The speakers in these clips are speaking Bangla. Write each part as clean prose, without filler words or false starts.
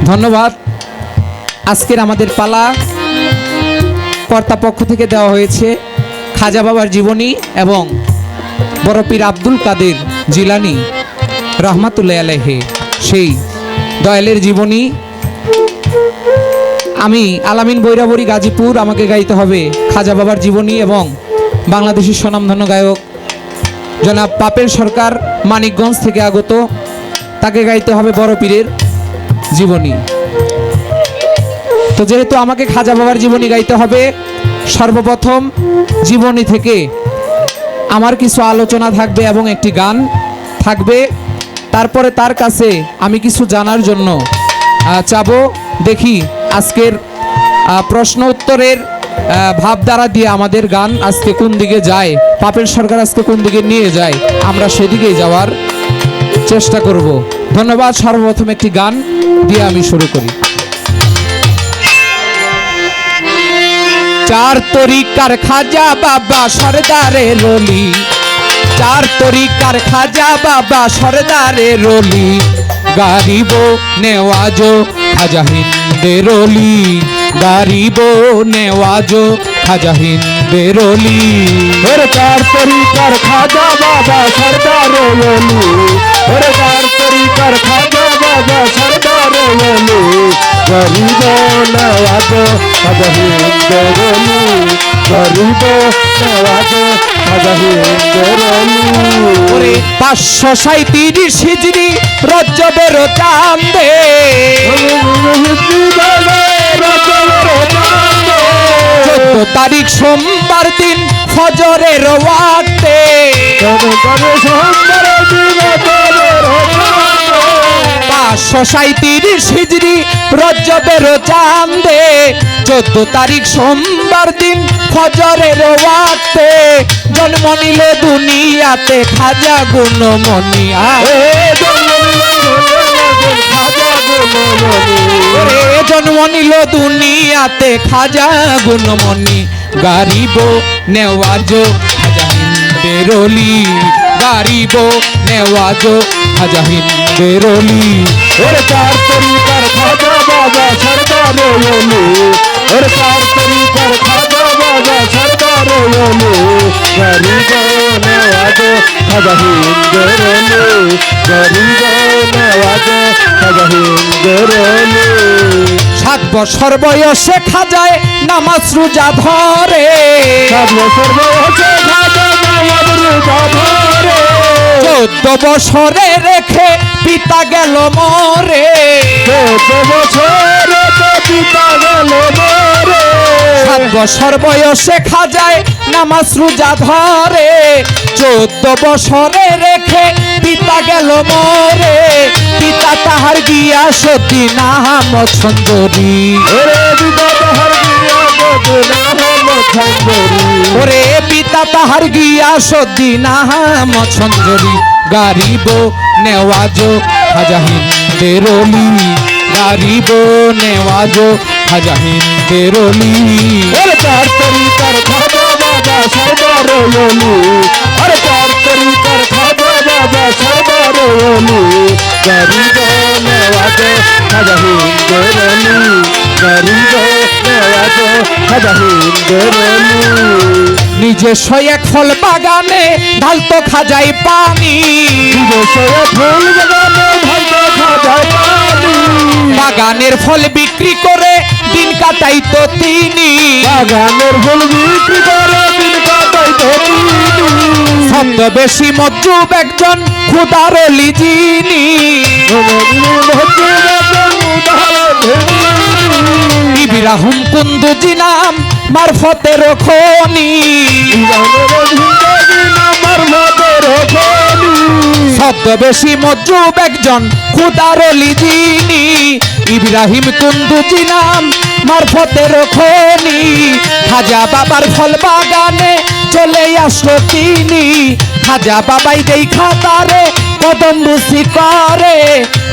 ধন্যবাদ। আজকের আমাদের পালা কর্তাপক্ষ থেকে দেওয়া হয়েছে খাজা বাবার জীবনী এবং বড় পীর আব্দুল কাদের জিলানী রহমাতুল্লাহ আলাইহি সেই দয়ালের জীবনী। আমি আলামিন বৈরাবরী গাজীপুর, আমাকে গাইতে হবে খাজা বাবার জীবনী এবং বাংলাদেশের স্বনামধন্য গায়ক জনাব পাপেল সরকার মানিকগঞ্জ থেকে আগত, তাকে গাইতে হবে বড় পীরের জীবনী। তো যেহেতু আমাকে খাজা বাবার জীবনী গাইতে হবে, সর্বপ্রথম জীবনী থেকে আমার কিছু আলোচনা থাকবে এবং একটি গান থাকবে। তারপরে তার কাছে আমি কিছু জানার জন্য চাবো। দেখি আজকের প্রশ্ন উত্তরের ভাবধারা দিয়ে আমাদের গান আজকে কোন দিকে যায়, পাপেল সরকার আজকে কোন দিকে নিয়ে যায়, আমরা সেদিকেই যাওয়ার চেষ্টা করব। ধন্যবাদ। সর্বপ্রথম একটি গান দিয়ে আমি শুরু করি। চার তরিকার খাজা বাবা সরদারে রলি, চার তরিকার খাজা বাবা সরদারে রলি, গারিব নেওয়াজো খাজা হিন্দে রলি, গারিব নেওয়াজো খাজা হিন্দে রলি। ওরে চার তরিকার খাজা বাবা সরদারে রলি, ওরে চার তরিকার খাজা বাবা সরদারে রলি, গরিব নওয়াজো খাজা হিন্দে রলি, গরিব নওয়াজো খাজা হিন্দে রলি। ওরে 537 হিজরি রজবের চাঁদে, 14 তারিখ সোমবার দিন ফজরের ওয়াক্তে, 537 হিজরি রজবের চাঁদে, 14 তারিখ সোমবার দিন ফজরের ওয়াক্তে, জন্ম নিল দুনিয়াতে খাজা গুণমণি। জন্ম নিল দুনিয়াতে খাজা গুণমণি, গারিব নেওয়াজো খাজা হিন্দে রলি, গারিব নেওয়াজো খাজা হিন্দে রলি। ওরে চার তরিকার খাজা বাবা সরদারে রলি, ওরে চার তরিকার খাজা বাবা সরদারে রলি, গরিব নওয়াজো খাজা হিন্দে রলি, গরিব নওয়াজো খাজা হিন্দে রলি। 7 বছর বয়সে খাজায় নামাজ রোজা ধরে, 7 বছর বয়সে খাজা নামাজ রোজা ধরে, 14 বছরে রেখে পিতা গেল মরে, 14 বছরে পিতা গেল মরে। 7 বছর বয়সে খাজায় নামাজ রোজা ধরে, 14 বছরে রেখে পিতা গেল মরে, পিতা তাহার গিয়া সতী নাম সুন্দরী, ওরে পিতা তাহার গিয়া সতী নাম সুন্দরী, ওরে পিতা তাহার গিয়া সতী নাম সুন্দরী, গারিব নেওয়াজো খাজা হিন্দে রলি, গারিব নেওয়াজো খাজা হিন্দে রলি। ওরে চার তরিকার খাজা বাবা সরদারে রলি, ওরে চার তরিকার খাজা বাবা সরদারে রলি, গরিব নেওয়াজো খাজা হিন্দে রলি, গরিব নেওয়াজো খাজা হিন্দে রলি। নিজস্ব এক ফল বাগানে ঢালতো খাজাই পানি, নিজস্ব ফুল বাগানে ঢালতো খাজাই পানি, বাগানের ফল বিক্রি করে দিন কাটাইতো তিনি, বাগানের ফুল বিক্রি করে দিন কাটাইতো তিনি, ছদ্মবেশী মজ্জুব একজন খুদার লিজিনি, ইব্রাহিম কুন্দুজি নাম মারফতের খনি, ছদ্মবেশী মজ্জুব একজন খুদার লিজিনি, ইব্রাহিম কুন্দুজি নাম মারফতের খনি, খাজা বাবার ফল বাগানে চলে আসলো তিনি, খাজা বাবাই দেখা তারে কদম বুসি করে,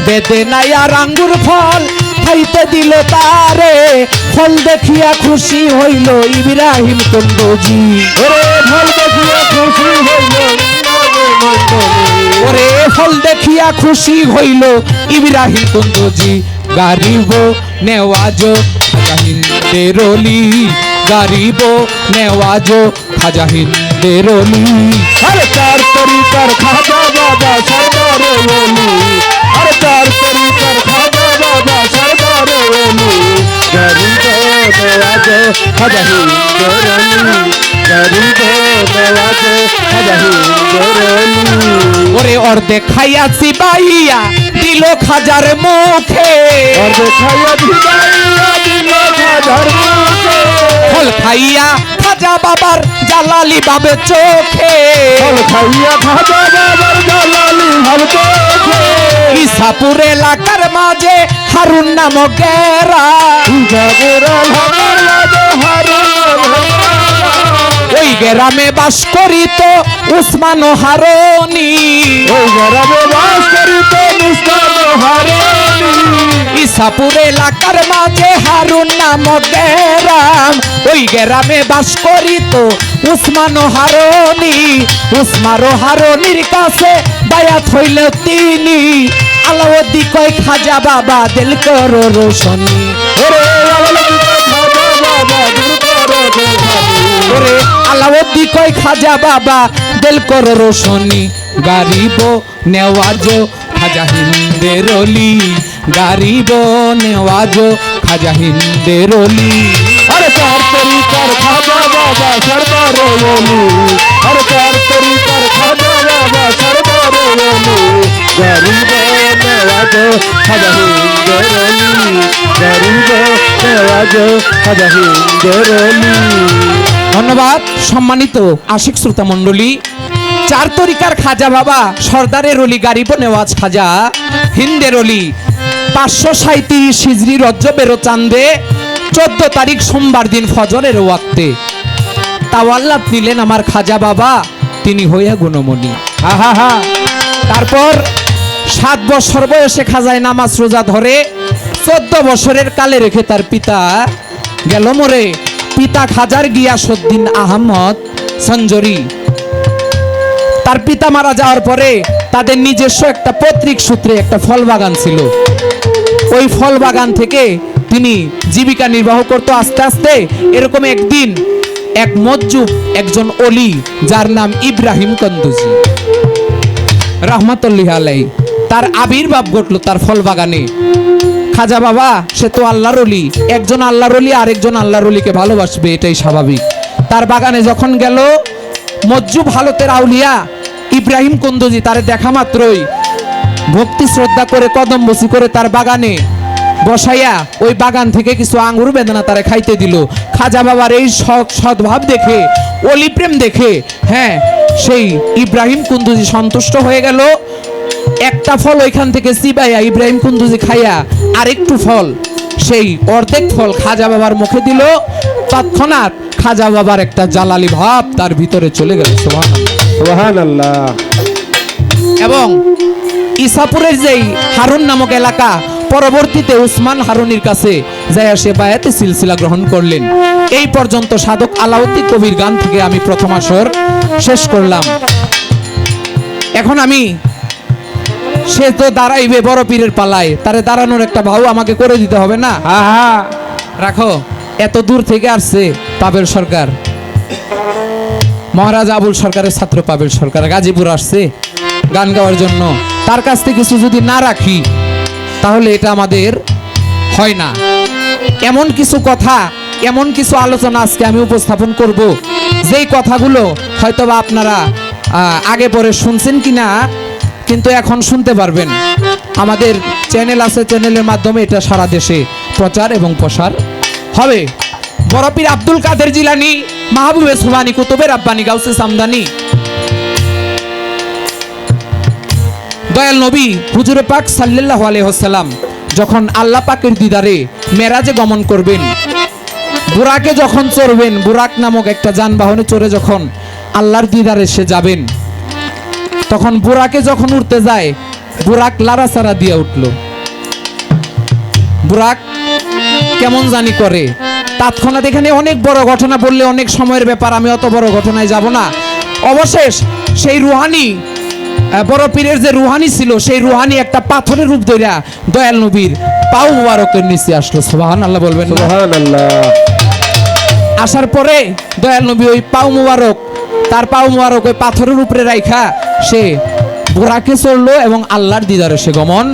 বেদে নাই আর আঙ্গুর ফল খাইতে দিল তারে, ফল দেখিয়া খুশি হইল ইব্রাহিম কুন্দুজি, ওরে ফল দেখিয়া খুশি হইল, ওরে ফল দেখিয়া খুশি হইল ইব্রাহিম কুন্দুজি, গারিব নেওয়াজ খাজা হিন্দের অলি, গারিব নেওয়াজ খাজা হিন্দের অলি। हर चार तरीकर खाजा बाबा सरदार ओली, हर चार तरीकर खाजा बाबा सरदार ओली। गरीब नवाज खाजा हिंदर अली, गरीब नवाज खाजा हिंदर अली। ওরে অর্ধেক খাইয়াছি বাইয়া দিল খাজার মুখে, और दिखाया दिखाया दिलो खाजर मुझे, ফল খাইয়া খাজা বাবার জালালি বাবে চোখে। और खाइया खाजा बाबर जलाली हम देखे। ইসাপুর এলাকার মাঝে হারুন নামক গেরা, জাগরণ হমারা দোহারা ওই গ্রামে বাস করিত উসমান ও হারুনি। ওই গরমে বাস করিত মুস্তান হারানি। ইসাপুর এলাকার মাঝে হারুন নামক গ্রাম, ওই গ্রামে বাস করিত উসমান ও হারুনি। উসমান ও হারুনির কাছে বায়াত হইল তিনি, আলাউদ্দি কয় খাজা বাবা দিল করো রোশনি। ওরে আলাউদ্দি খাজা বাবা দিল করো রোশনি। ওরে আলাউদ্দি কয় খাজা বাবা দিল করো রোশনি। গারিব নেওয়াজ খাজা হিন্দের অলি, গারিব নেওয়াজ খাজা হিন্দের অলি। अरे चार तरीकर खाजा बाबा सरदार ओली, अरे चार तरीकर खाजा बाबा सरदार ओली। गरीब नवाज खाजा हिंदर अली, गरीब नवाज खाजा हिंदर अली। ধন্যবাদ সম্মানিত আশিক শ্রোতা মণ্ডলী। চার তরিকার খাজা বাবা সর্দারের অলি, গারিব নেওয়াজ খাজা হিন্দের অলি 537 হিজরি রজবের চাঁদে 14 তারিখ সোমবার দিন ফজরের ওয়াক্তে তাওয়াল্লাত নিলেন আমার খাজা বাবা, তিনি হইয়া গুণমণি। হা হা হা। তারপর 7 বছর বয়সে খাজায় নামাজ রোজা ধরে 14 বছরের কালে রেখে তার পিতা গেল মরে। পিতা খাজার গিয়াসউদ্দিন আহমদ সঞ্জরি। তার পিতা মারা যাওয়ার পরে তাদের নিজস্ব একটা পৈতৃক সূত্রে একটা ফল বাগান ছিল। ওই ফল বাগান থেকে তিনি জীবিকা নির্বাহ করত। আস্তে আস্তে এরকম একদিন এক মজ্জুব একজন অলি যার নাম ইব্রাহিম কন্দুজি রহমাতুল্লাহ আলাই, তার আবির্ভাব ঘটলো তার ফল বাগানে। খাজা বাবা সে তো আল্লাহর অলি, একজন আল্লাহর অলি আরেকজন আল্লাহর অলিকে ভালোবাসবে, এটাই স্বাভাবিক। তার বাগানে যখন গেল মজ্জুব হালতের আউলিয়া ইব্রাহিম কন্দুজি তারে দেখা মাত্রই ভক্তি শ্রদ্ধা করে কদম বসি করে তার বাগানে বসাইয়া ওই বাগান থেকে কিছু আঙ্গুর বেদনা তারে খাইতে দিল। খাজা বাবার এই সদ্ভাব দেখে, অলি প্রেম দেখে, হ্যাঁ, সেই ইব্রাহিম কুন্দুজি সন্তুষ্ট হয়ে গেল। একটা ফল ওইখান থেকে চিবাইয়া ইব্রাহিম কুন্দুজি খাইয়া আরেকটু ফল, সেই অর্ধেক ফল খাজা বাবার মুখে দিল। তৎক্ষণাৎ খাজা বাবার একটা জালালি ভাব তার ভিতরে চলে গেল। সুবহানাল্লাহ। এবং ইসাপুরের যেই হারুন নামক এলাকা, পরবর্তীতে উসমান হারুনির কাছে যায় সে বায়াতে সিলসিলা গ্রহণ করলেন। এই পর্যন্ত সাধক আলাউদ্দিন কবির গান থেকে আমি প্রথম আসর শেষ করলাম। এখন আমি, সে তো দাঁড়াইবে বড় পীরের পালায়, তারে দাঁড়ানোর একটা ভাও আমাকে করে দিতে হবে না? হা হা। রাখো, এত দূর থেকে আসছে পাবেল সরকার, মহারাজ আবুল সরকারের ছাত্র পাবেল সরকার গাজীপুর আসছে গান গাওয়ার জন্য। তার কাছ থেকে কিছু যদি না রাখি তাহলে এটা আমাদের হয় না। এমন কিছু কথা, এমন কিছু আলোচনা আজকে আমি উপস্থাপন করব, যেই কথাগুলো হয়তোবা আপনারা আগে পরে শুনছেন কিনা, কিন্তু এখন শুনতে পারবেন। আমাদের চ্যানেল আছে, চ্যানেলের মাধ্যমে এটা সারা দেশে প্রচার এবং প্রসার হবে। বড় পীর আব্দুল কাদের জিলানী, মাহবুবে সুবহানী, কুতুবে রাব্বানী, গাউসে সামদানি, দয়াল নবী হুজুরে পাক সাল্লাল্লাহু আলাইহি ওয়াসাল্লাম যখন আল্লাহ পাকের দিদারে মেরাজে গমন করবেন, বুরাকে যখন চড়বেন, বুরাক নামক একটা যানবাহনে চড়ে যখন আল্লাহর দিদারে সে যাবেন, তখন বুরাকে যখন উঠতে যায়, বুরাক লাড়াচাড়া দিয়ে উঠল। বুরাক কেমন জানি করে। তৎক্ষণাৎ এখানে অনেক বড় ঘটনা বললে অনেক সময়ের ব্যাপার, আমি অত বড় ঘটনায় যাব না। অবশেষ সেই রুহানি, বড় পীরের যে রুহানি ছিল, সেই রুহানি একটা পাথরের রূপ ধরিয়া দয়াল নবীর পাও মুবারকের নিচে আসলো। সুবহানাল্লাহ বলবেন না? সুবহানাল্লাহ। আসার পরে দয়াল নবী ওই পাও মুবারক, তার পাও মুবারক ওই পাথরের উপরে রাইখা সে বোরাকে চড়লো এবং আল্লাহর দিদারে সে গমন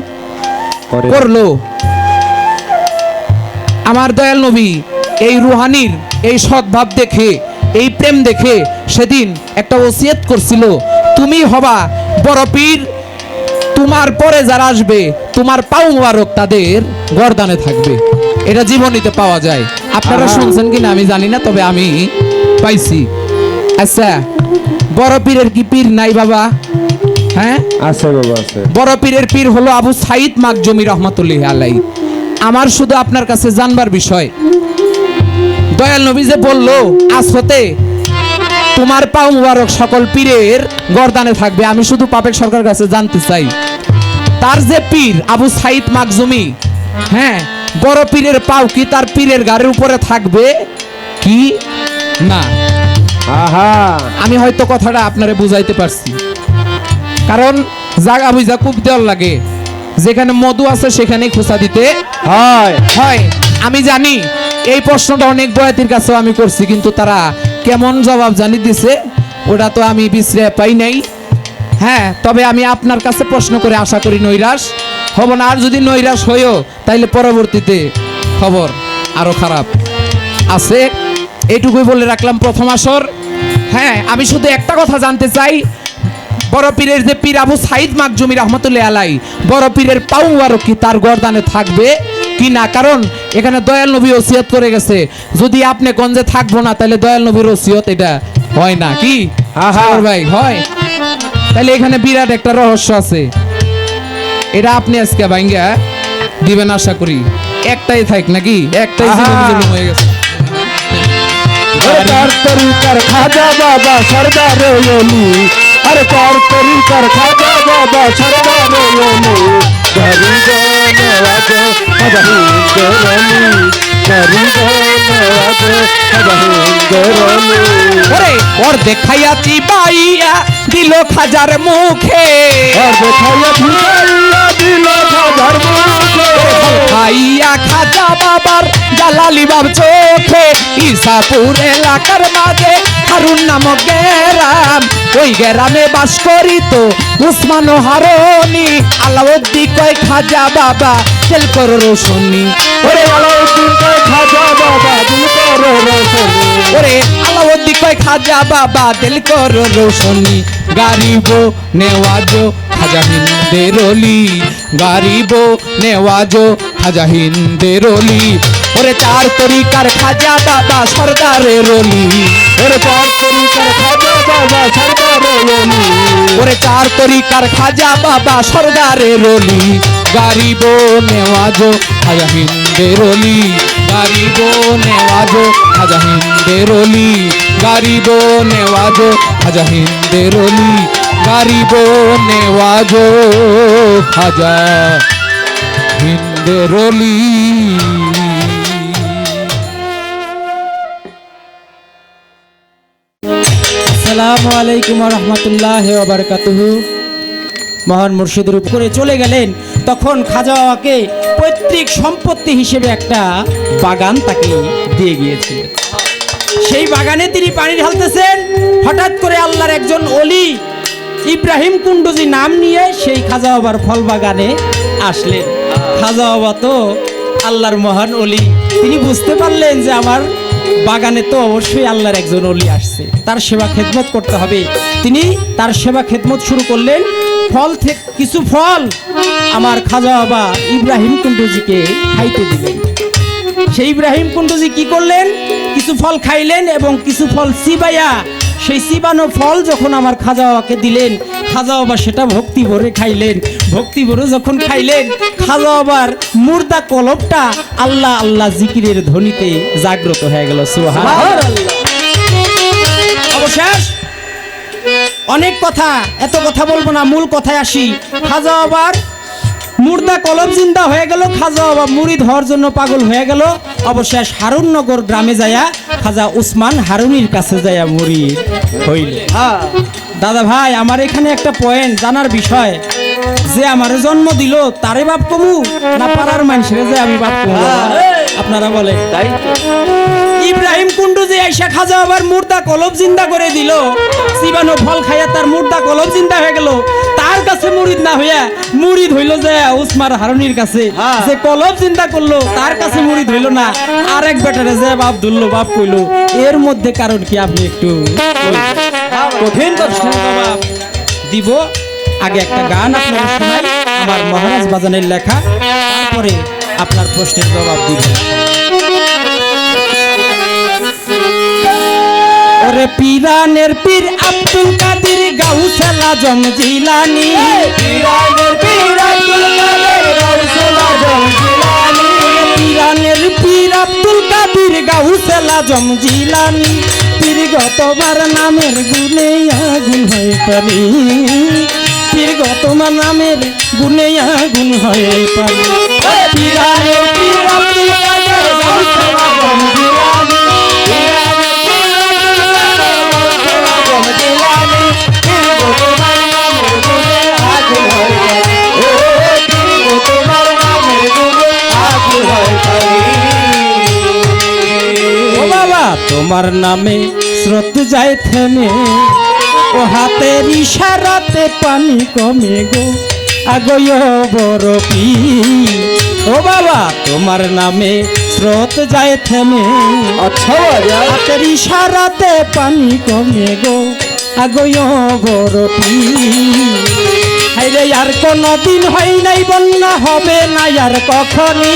করলো। আমার দয়াল নবী এই রুহানির এই সদ্ভাব দেখে, এই প্রেম দেখে সেদিন একটা ওসিয়ত করছিল, তুমি হবা বড় পীর, তোমার পরে যারা আসবে তোমার পাও মুবারক তাদের গর্দানে থাকবে। এটা জীবনীতে পাওয়া যায়। আপনারা শুনছেন কিনা আমি জানি না, তবে আমি পাইছি। আচ্ছা, বড় পীরের কি পীর নাই বাবা? হ্যাঁ আছে বাবা, আছে। বড় পীরের পীর হলো আবু সাইদ মাকজুমি রহমাতুল্লাহি আলাইহি। আমার শুধু আপনার কাছে জানবার বিষয়, দয়াল নবী যে বলল আজ হতে তোমার পাও মুবারক সকল পীরের গর্দানে থাকবে, আমি শুধু পাপেক সরকার কাছে জানতে চাই, তার যে পীর আবু সাইদ মাকজুমি, হ্যাঁ, বড় পীরের পাও কি তার পীরের গাড়ির উপরে থাকবে কি না? আহা, আমি হয়তো কথাটা আপনারে বুঝাইতে পারছি, কারণ জাগা বুঝা কুপ দেওয়ার লাগে, যেখানে মধু আছে সেখানেই খোঁচা দিতে হয়। হয়। আমি জানি এই প্রশ্নটা অনেক বয়াতির কাছেও আমি করছি, কিন্তু তারা কেমন জবাব জানি দিছে ওটা তো আমি বিশ্রে পাই নাই। হ্যাঁ, তবে আমি আপনার কাছে প্রশ্ন করে আশা করি নৈরাশ হব না। আর যদি নৈরাশ হইও তাইলে পরবর্তীতে খবর আরো খারাপ আছে। এইটুকুই বলে রাখলাম প্রথম আসর। হ্যাঁ, আমি শুধু একটা কথা জানতে চাই, বড় পীরের যে পীর আবু সাইদ মাকজুমি রহমতুল্লাহ আলাই, বড় পীরের পাও মুবারক কি তার গর্দানে থাকবে কি না? কারণ এখানে দয়াল নবী ওসিয়ত করে গেছে, যদি আপনি গঞ্জে থাকবো না তাহলে দয়াল নবীর ওসিয়ত এটা হয় না কি? সাগর ভাই হয়? তাহলে এখানে বিরাট একটা রহস্য আছে, এটা আপনি আজকে ভাঙ্গা দিবেন আশা করি। একটাই থাক নাকি? একটাই জুলুম হয়ে গেছে। তার তরিকার খাজা বাবা সরদার ওলি, আরে তার তরিকার খাজা বাবা সরদার ওলি, গরি গনওয়াজ হজহিন্দরনি, গরি গনওয়াজ হজহিন্দরনি। ওরে ওর দেখাইয়া চিবাইয়া দিল খাজার মুখে, আর দেখাইয়া ভিড়াইয়া দিল খাজার মুখে, খাইয়া খাজা বাবার জালালি বাব চোখে, ইসাপুর এলাকার মাঝে হারুন নামক গেরাম, ওই গেরামে বাস করিত উসমান ও হারুনি, আলাউদ্দিন কয় খাজা বাবা তেল করো রোশনি। ওরে আলাউদ্দিন কয় খাজা বাবা দিল করো রোশনি, ওরে আলাউদ্দিন কয় খাজা বাবা দিল করো রোশনি, গারিব নেওয়াজো খাজা হিন্দের অলি, গারিব নেওয়াজো খাজা হিন্দের অলি, ওরে চার তরিকার খাজা বাবা সরদারের অলি, ওরে চার তরিকার খাজা বাবা সরদার ওলি, ওরে চার তরিকার খাজা বাবা সরদারের অলি, গারিব নেওয়াজো খাজা হিন্দের অলি, গারিব নেওয়াজো খাজা হিন্দের অলি, গারিব নেওয়াজো খাজা হিন্দের অলি, গারিব নেওয়াজো খাজা হিন্দের অলি। আসসালামু আলাইকুম ওয়া রাহমাতুল্লাহি ওয়া বারাকাতুহু। মহান মুর্শিদের উপরে চলে গেলেন, তখন খাজা বাবাকে পৈতৃক সম্পত্তি হিসেবে একটা বাগান তাকে দিয়ে গিয়েছিলেন। সেই বাগানে তিনি পানি ঢালতেছেন, হঠাৎ করে আল্লাহর একজন ওলি ইব্রাহিম কুন্ডুজি নাম নিয়ে সেই খাজা বাবার ফল বাগানে আসলেন। খাজা বাবা তো আল্লাহর মহান ওলি, তিনি বুঝতে পারলেন যে আমার বাগানে তো অবশ্যই আল্লাহর একজন ওলি আসছে, তার সেবা খেদমত করতে হবে। তিনি তার সেবা খেদমত শুরু করলেন। ফল থেকে কিছু ফল আমার খাজা বাবা ইব্রাহিম কুন্ডুজিকে খাইতে দিলেন। সেই ইব্রাহিম কুন্ডুজি কি করলেন? কিছু ফল খাইলেন এবং কিছু ফল চিবাইয়া, সেই চিবানো ফল যখন আমার খাজা বাবাকে দিলেন, খাজা বাবা সেটা ভক্তি ভরে খাইলেন। ভক্তি ভরে যখন খাইলেন, খাজা বাবার মুর্দা কলবটা আল্লাহ আল্লাহ জিকিরের ধ্বনিতে জাগ্রত হয়ে গেল। সুবহানাল্লাহ। অবশেষ অনেক কথা, এত কথা বলবো না, মূল কথায় আসি। খাজা বাবার মুর্দা কলব জিন্দা হয়ে গেল, খাজা বাবা মুরিদ হওয়ার জন্য পাগল হয়ে গেল। অবশেষ হারুননগর গ্রামে যায়া খাজা উসমান হারুনির কাছে যায়া মুরিদ হইল। দাদা ভাই, আমার এখানে একটা পয়েন্ট জানার বিষয়, যে আমার জন্ম দিল তারে বাপ কমু না পাড়ার মানুষের যে আমি বাপ কমু আপনারা বলেন। তাই তো। ইব্রাহিম কুন্ডু যে আইসা খাজা আবার মুর্দা কলব জিন্দা করে দিল, সিবানো ফল খাইয়া তার মুর্দা কলব জিন্দা হয়ে গেল, তার কাছে মুরিদ না হইয়া মুরিদ হইল যে উসমান হারুনির কাছে, যে কলব জিন্দা করলো তার কাছে মুরিদ হইল না, আর এক বেটারে যে বাপ ধরলো বাপ কইলো, এর মধ্যে কারণ কি আপনি একটু বলবেন? কঠিন প্রশ্নের জবাব দিব। আগে একটা গান আপনারা শোনাই, আমার মহারাজ বাজানের লেখা, তারপরে আপনার প্রশ্নের জবাব দিব। ওরে পীরানের পীর আব্দুল কাদের গাউসুল আজম জিলানী, পীরানের পীর আব্দুল কাদের গাউসুল আজম জিলানী, পীরানের পীর আব্দুল কাদের গাউসুল আজম জিলানী, পীর গো তোমার নামের গুণে আগুন হয় পানি, পীর গো তোমার নামের গুণে আগুন হয় পানি। পীরানের পীর আব্দুল কাদের গাউসুল আজম জিলানী, পীরানের পীর আব্দুল কাদের গাউসুল আজম জিলানী, পীর গো তোমার নামের গুণে আগুন হয় পানি, ও পীর গো তোমার নামের গুণে আগুন হয় পানি। ও বাবা তোমার নামে স্রোত যায় থেমে, ও হাতের ইশারাতে পানি কমে গো আগয় বড় পীর। ও বাবা তোমার নামে স্রোত যায় থেমে, আচ্ছা বাজার হাতের ইশারাতে পানি কমে গো আগয় বড় পীর। হাইরে আর কোনদিন হয় নাই বন্যা, হবে না আর কখনই,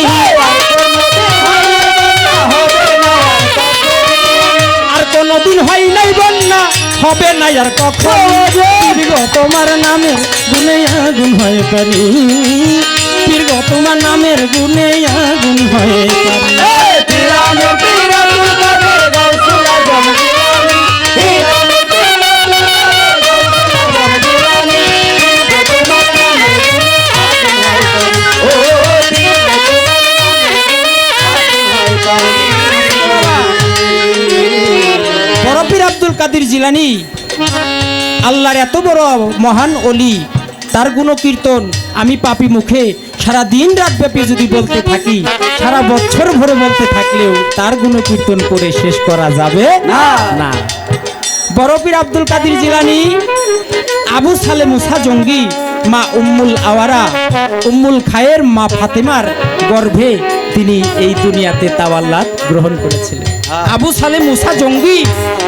আর কোনদিন হয় নাই বন্যা, হবে না আর কখন। পীর গো তোমার নামের গুণে আগুন হয় পানি, পীর গো তোমার নামের গুণে আগুন হয় পানি। পীরানের পীর আব্দুল কাদের গাউসুল আজম জিলানী, পীরানের পীর আব্দুল কাদের গাউসুল আজম জিলানী, পীর গো তোমার নামের গুণে আগুন হয় পানি, ও পীর গো তোমার নামের গুণে আগুন হয় পানি। বড় পীর আব্দুল কাদের জিলানী আল্লাহর এত বড় মহান অলি, তার গুণ কীর্তন আমি পাপী মুখে সারা দিন রাত ব্যাপী যদি বলতে থাকি, সারা বছর ভরে বলতে থাকলেও তার গুণ কীর্তন করে শেষ করা যাবে না। বড় পীর আব্দুল কাদের জিলানী আবু সালে মুসা জঙ্গি, মা উম্মুল আওয়ারা উম্মুল খায়ের মা ফাতেমার গর্ভে তিনি এই দুনিয়াতে তাওয়াল্লাত গ্রহণ করেছিলেন। আবু সালে মুসা জঙ্গি,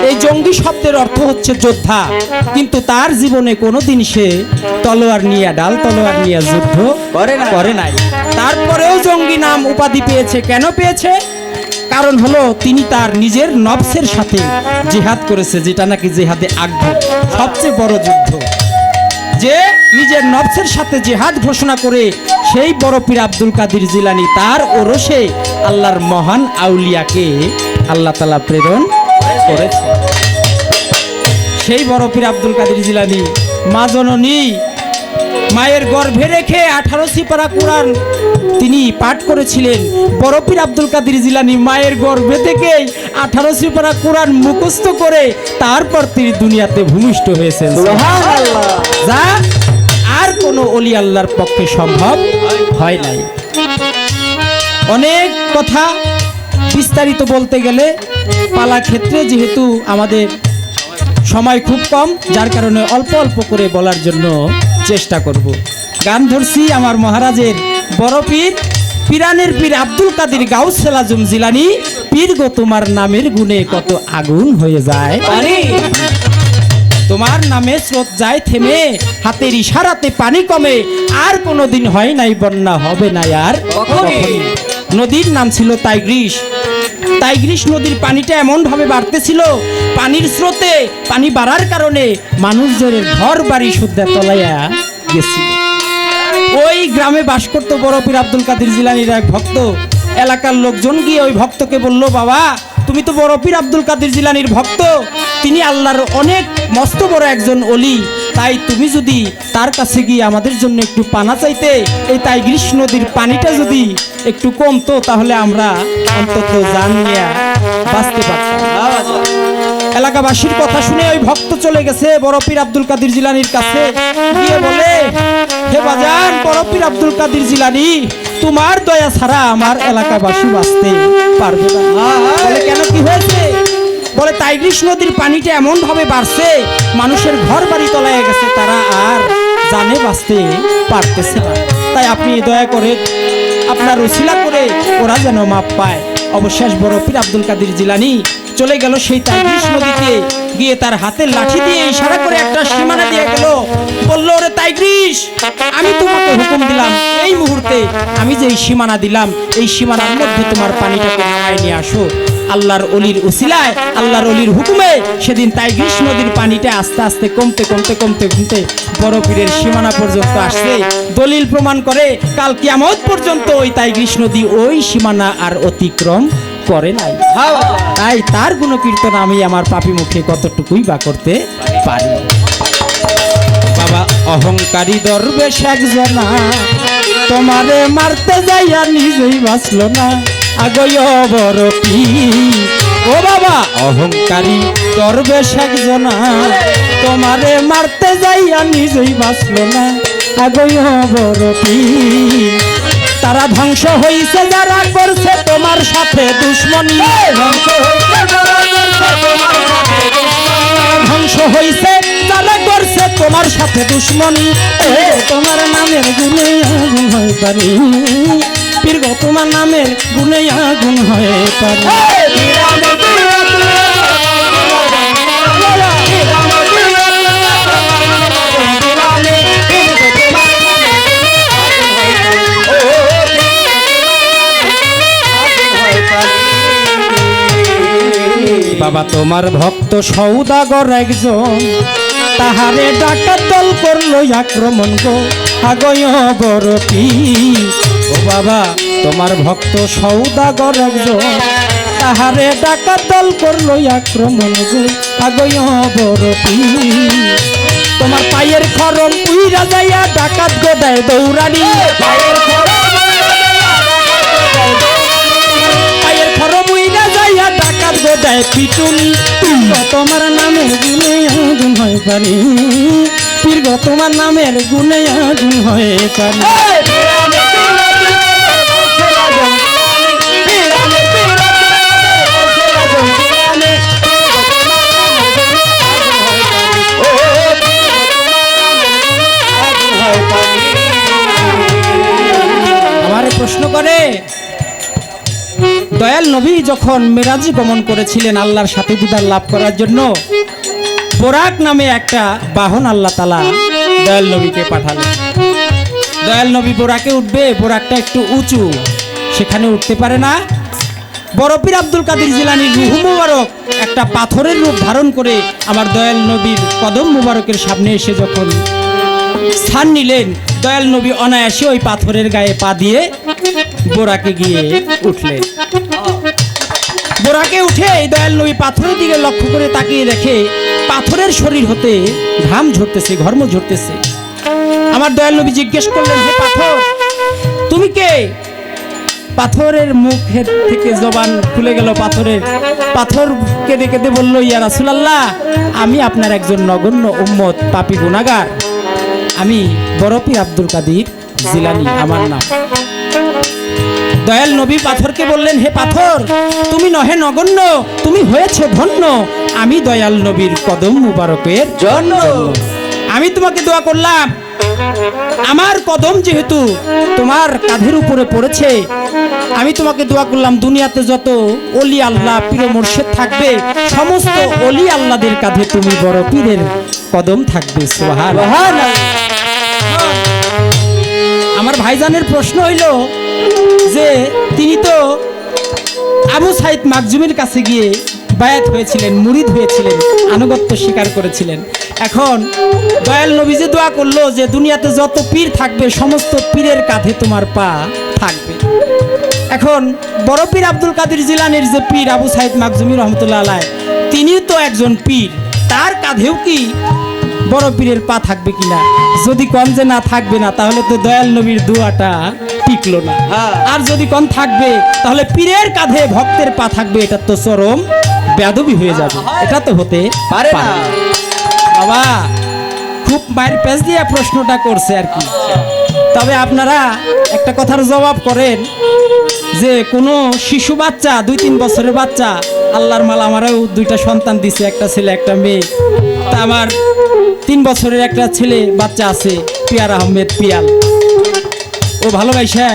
এই জঙ্গি শব্দের অর্থ হচ্ছে যোদ্ধা, কিন্তু তার জীবনে কোনোদিন সে তলোয়ার নিয়ে ডাল তলোয়ার নিয়ে যুদ্ধ করে নাই। তারপরেও জঙ্গি নাম উপাধি পেয়েছে। কেন পেয়েছে? কারণ হলো তিনি তার নিজের নফসের সাথে জিহাদ করেছে, যেটা নাকি জিহাদে আকবর, সবচেয়ে বড় যুদ্ধ। যে নিজের নফসের সাথে জিহাদ ঘোষণা করে সেই বড় পীর আব্দুল কাদের জিলানী তার ওরসে আল্লাহর মহান আউলিয়াকে আল্লাহ তাআলা প্রেরণ করেছে। সেই বড় পীর আব্দুল কাদের জিলানী মা জননী মায়ের গর্ভে রেখে 18 সিপারা কোরআন তিনি পাঠ করেছিলেন। বড় পীর আব্দুল কাদের জিলানী মায়ের গর্ভে থেকে 18 সিপারা কোরআন মুখস্থ করে তারপর তিনি দুনিয়াতে ভূমিষ্ঠ হয়েছেন। সুবহানাল্লাহ। যা আর কোনো অলি আল্লাহর পক্ষে সম্ভব হয় নাই। অনেক কথা বিস্তারিত বলতে গেলে পালা ক্ষেত্রে যেহেতু আমাদের সময় খুব কম, যার কারণে অল্প অল্প করে বলার জন্য চেষ্টা করব। গান ধরছি আমার মহারাজের বড় পীর পীরানের পীর আব্দুল কাদের গাউসুল আজম জিলানী, পীর গো তোমার নামের গুণে কত আগুন হয়ে যায় পানি। তোমার নামে স্রোত যায় থেমে, হাতের ইশারাতে পানি কমে, আর কোনোদিন হয় নাই বন্যা, হবে না আর কখনই। নদীর নাম ছিল টাইগ্রিস। টাইগ্রিস নদীর পানিটা এমন ভাবে বাড়তেছিল, পানির স্রোতে পানি বাড়ার কারণে মানুষজনের ঘর বাড়ি শুদ্ধা তলাইয়া গেছিল। ওই গ্রামে বাস করতো বড় পীর আব্দুল কাদের জিলানীর এক ভক্ত। এলাকার লোকজন গিয়ে ওই ভক্তকে বলল, বাবা তুমি তো বড় পীর আব্দুল কাদের জিলানীর ভক্ত, তিনি আল্লাহর অনেক মস্ত বড় একজন অলি, তাই তুমি যদি তার কাছে গিয়ে আমাদের জন্য একটু পানা চাইতে, এই টাইগ্রিস নদীর পানিটা যদি একটু কমতো তাহলে আমরা অন্তত জান নিয়ে বাঁচতে পারতাম। এলাকাবাসীর কথা শুনে ওই ভক্ত চলে গেছে বড় পীর আব্দুল কাদের জিলানীর কাছে, গিয়ে বলে, হে বাজান বড় পীর আব্দুল কাদের জিলানী, তোমার দয়া ছাড়া আমার এলাকাবাসী বাঁচতে পারবে না। বলে কেন, কি হয়েছে? বলে টাইগ্রিস নদীর পানিটা এমন ভাবে বাড়ছে, মানুষের ঘর বাড়ি তলায় গেছে, তারা আর জানে বাঁচতে পারতেছে না। তাই আপনি দয়া করে আপনার উসিলা করে ওরা যেন মাপ পায়। অবশেষ বড় পীর আব্দুল কাদের জিলানী চলে গেল সেই টাইগ্রিস নদীতে, গিয়ে তার হাতের লাঠি দিয়ে ইশারা করে একটা সীমানা দিয়ে গেল, বলল, ওরে টাইগ্রিস, আমি তোমাকে হুকুম দিলাম এই মুহূর্তে আমি যে এই সীমানা দিলাম, এই সীমানার মধ্যে তোমার পানিটাকে নামায় নিয়ে আসো। আল্লাহর অলির উসিলায়, আল্লাহর অলির হুকুমে সেদিন টাইগ্রিস নদীর পানিটা আস্তে আস্তে কমতে কমতে কমতে কমতে বড় পীরের সীমানা পর্যন্ত আসছে। দলিল প্রমাণ করে কাল কিয়ামত পর্যন্ত ওই টাইগ্রিস নদী ওই সীমানা আর অতিক্রম করে নাই। তাই তার গুণকীর্তন আমি আমার পাপী মুখে কতটুকুই বা করতে পারি। বাবা অহংকারী দরবেশ একজনা, তোমারে মারতে যাইয়া নিজেই বাঁচল না, আগয় বড় পীর। ও বাবা অহংকারী দরবেশ একজনা, তোমারে মারতে যাইয়া নিজেই বাঁচল না, আগয় বড় পীর। তারা ধ্বংস হইছে যারা করছে তোমার সাথে দুশ্মনী, ধ্বংস হইছে যারা করছে তোমার সাথে দুশ্মনী। তোমার নামের গুণে আগুন হয়ে পারি পীর গো, তোমার নামের গুণে আগুন হয়ে পারি। বাবা তোমার ভক্ত সৌদাগর একজন, তাহারে ডাকাত দল করলো আক্রমণ গো, আগয় বড় পীর। ও বাবা তোমার ভক্ত সৌদাগর একজন, তাহারে ডাকাত দল করলো আক্রমণ গো, আগয় বড় পীর। তোমার পায়ের খরম উইরা যাইয়া ডাকাত গোদায় দৌড়ানি, পায়ের খরম উইরা যাইয়া ডাকাত গোদায় পিটুনি। তোমার নামের গুণে আগুন হয়ে পারি পীর গো, তোমার নামের গুণে আগুন হয়ে পারি। আমারে প্রশ্ন করে, দয়াল নবী যখন মেরাজি গমন করেছিলেন আল্লাহর সাথে দিদার লাভ করার জন্য, বোরাক নামে একটা বাহন আল্লাহ তাআলা দয়াল নবীকে পাঠালেন। দয়াল নবী বোরাকে উঠবে, বোরাকটা একটু উঁচু, সেখানে উঠতে পারে না। বড় পীর আব্দুল কাদের জিলানীর রূহ মুবারক একটা পাথরের রূপ ধারণ করে আমার দয়াল নবীর কদম মুবারকের সামনে এসে যখন স্থান নিলেন, দয়াল নবী অনায়াসে ওই পাথরের গায়ে পা দিয়ে বোরাকে গিয়ে উঠলেন। বোরাকে উঠে এই দয়াল নবী পাথরের দিকে লক্ষ্য করে তাকিয়ে দেখে পাথরের শরীর হতে ঘাম ঝরতেছে, ঘর্ম ঝরতেছে। আমার দয়াল নবী জিজ্ঞেস করলেন, হে পাথর, তুমি কে? পাথরের মুখের থেকে জবান খুলে গেল পাথরের। পাথর কেঁদে কেঁদে বলল, ইয়া রাসূলুল্লাহ, আমি আপনার একজন নগণ্য উম্মত, পাপী গুনাহগার, আমি বড় পীর আব্দুল কাদের জিলানী আমার নাম। দয়াল নবী পাথরকে বললেন, হে পাথর, তুমি নহে নগণ্য, তুমি হয়েছে ধন্য আমি দয়াল নবীর কদম মুবারকের জন্য। আমি তোমাকে দোয়া করলাম, আমার কদম যেহেতু তোমার কাঁধের উপরে পড়েছে, আমি তোমাকে দোয়া করলাম দুনিয়াতে যত ওলি আল্লাহ পীর মুর্শিদ থাকবে, সমস্ত ওলি আল্লাহদের কাঁধে তুমি বড় পীরের কদম থাকবে। সুবহানাল্লাহ। আমার ভাইজানের প্রশ্ন হইল যে তিনি তো আবু সাইদ মাকজুমের কাছে গিয়ে বায়াত হয়েছিলেন, মুরিদ হয়েছিলেন, আনুগত্য স্বীকার করেছিলেন। এখন দয়াল নবী যে দোয়া করলো যে দুনিয়াতে যত পীর থাকবে সমস্ত পীরের কাঁধে তোমার পা থাকবে। এখন বড় পীর আব্দুল কাদের জিলানীর যে পীর আবু সাইদ মাকজুমি রহমতুল্লাহ আলাইহ, তিনি তো একজন পীর, তার কাঁধেও কি বড় পীরের পা থাকবে কিনা? যদি কম যে না থাকবে না, তাহলে তো দয়াল নবীর দোয়াটা টিকলো না। হ্যাঁ। আর যদি কোন থাকবে তাহলে পীরের কাঁধে ভক্তের পা থাকবে, এটা তো চরম বেয়াদবি হয়ে যাবে, এটা তো হতে পারে না। বাবা খুব মায়ের পেঁচ দিয়ে প্রশ্নটা করছে আর কি। তবে আপনারা একটা কথার জবাব করেন যে কোনো শিশু বাচ্চা 2-3 বছরের বাচ্চা, আল্লাহর মাল আমারও 2টা সন্তান দিছে, একটা ছেলে একটা মেয়ে। তা আমার 3 বছরের একটা ছেলে বাচ্চা আছে, পিয়ার আহমেদ পিয়াল। ও ভালোবাসা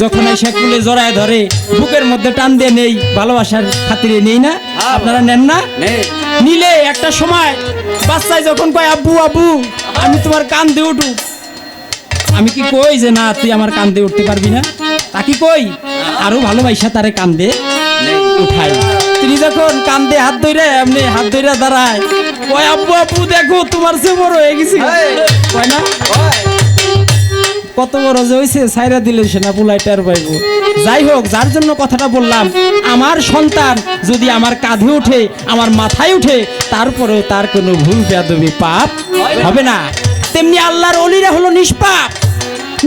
যখন এসে কুলে জড়ায় ধরে, বুকের মধ্যে টান দিয়ে নেই, ভালোবাসার খাতিরে নেই না? আপনারা নেন না? নেই। নিলে একটা সময় বাচ্চায় যখন কয় আব্বু আব্বু আমি তোমার কান দিয়ে উঠু, আমি কি কই যে না তুই আমার কান দিয়ে উঠতে পারবি না? তা কি কই? আরো ভালোবাসা তারে কান দিয়ে উঠাই। তিনি যখন কান দিয়ে হাত ধরে এমনি হাত ধরে দাঁড়ায়, কয় আব্বু আব্বু দেখো তোমার চেয়ে বড় হয়ে গেছি, কয় না? কত বড় যে হয়েছে সাইরা দিলে সে না পুলাইটার পাইব। যাই হোক, যার জন্য কথাটা বললাম, আমার সন্তান যদি আমার কাঁধে উঠে, আমার মাথায় উঠে, তারপরেও তার কোনো ভুল বেয়াদবি পাপ হবে না। তেমনি আল্লাহর ওলিরা হলো নিষ্পাপ,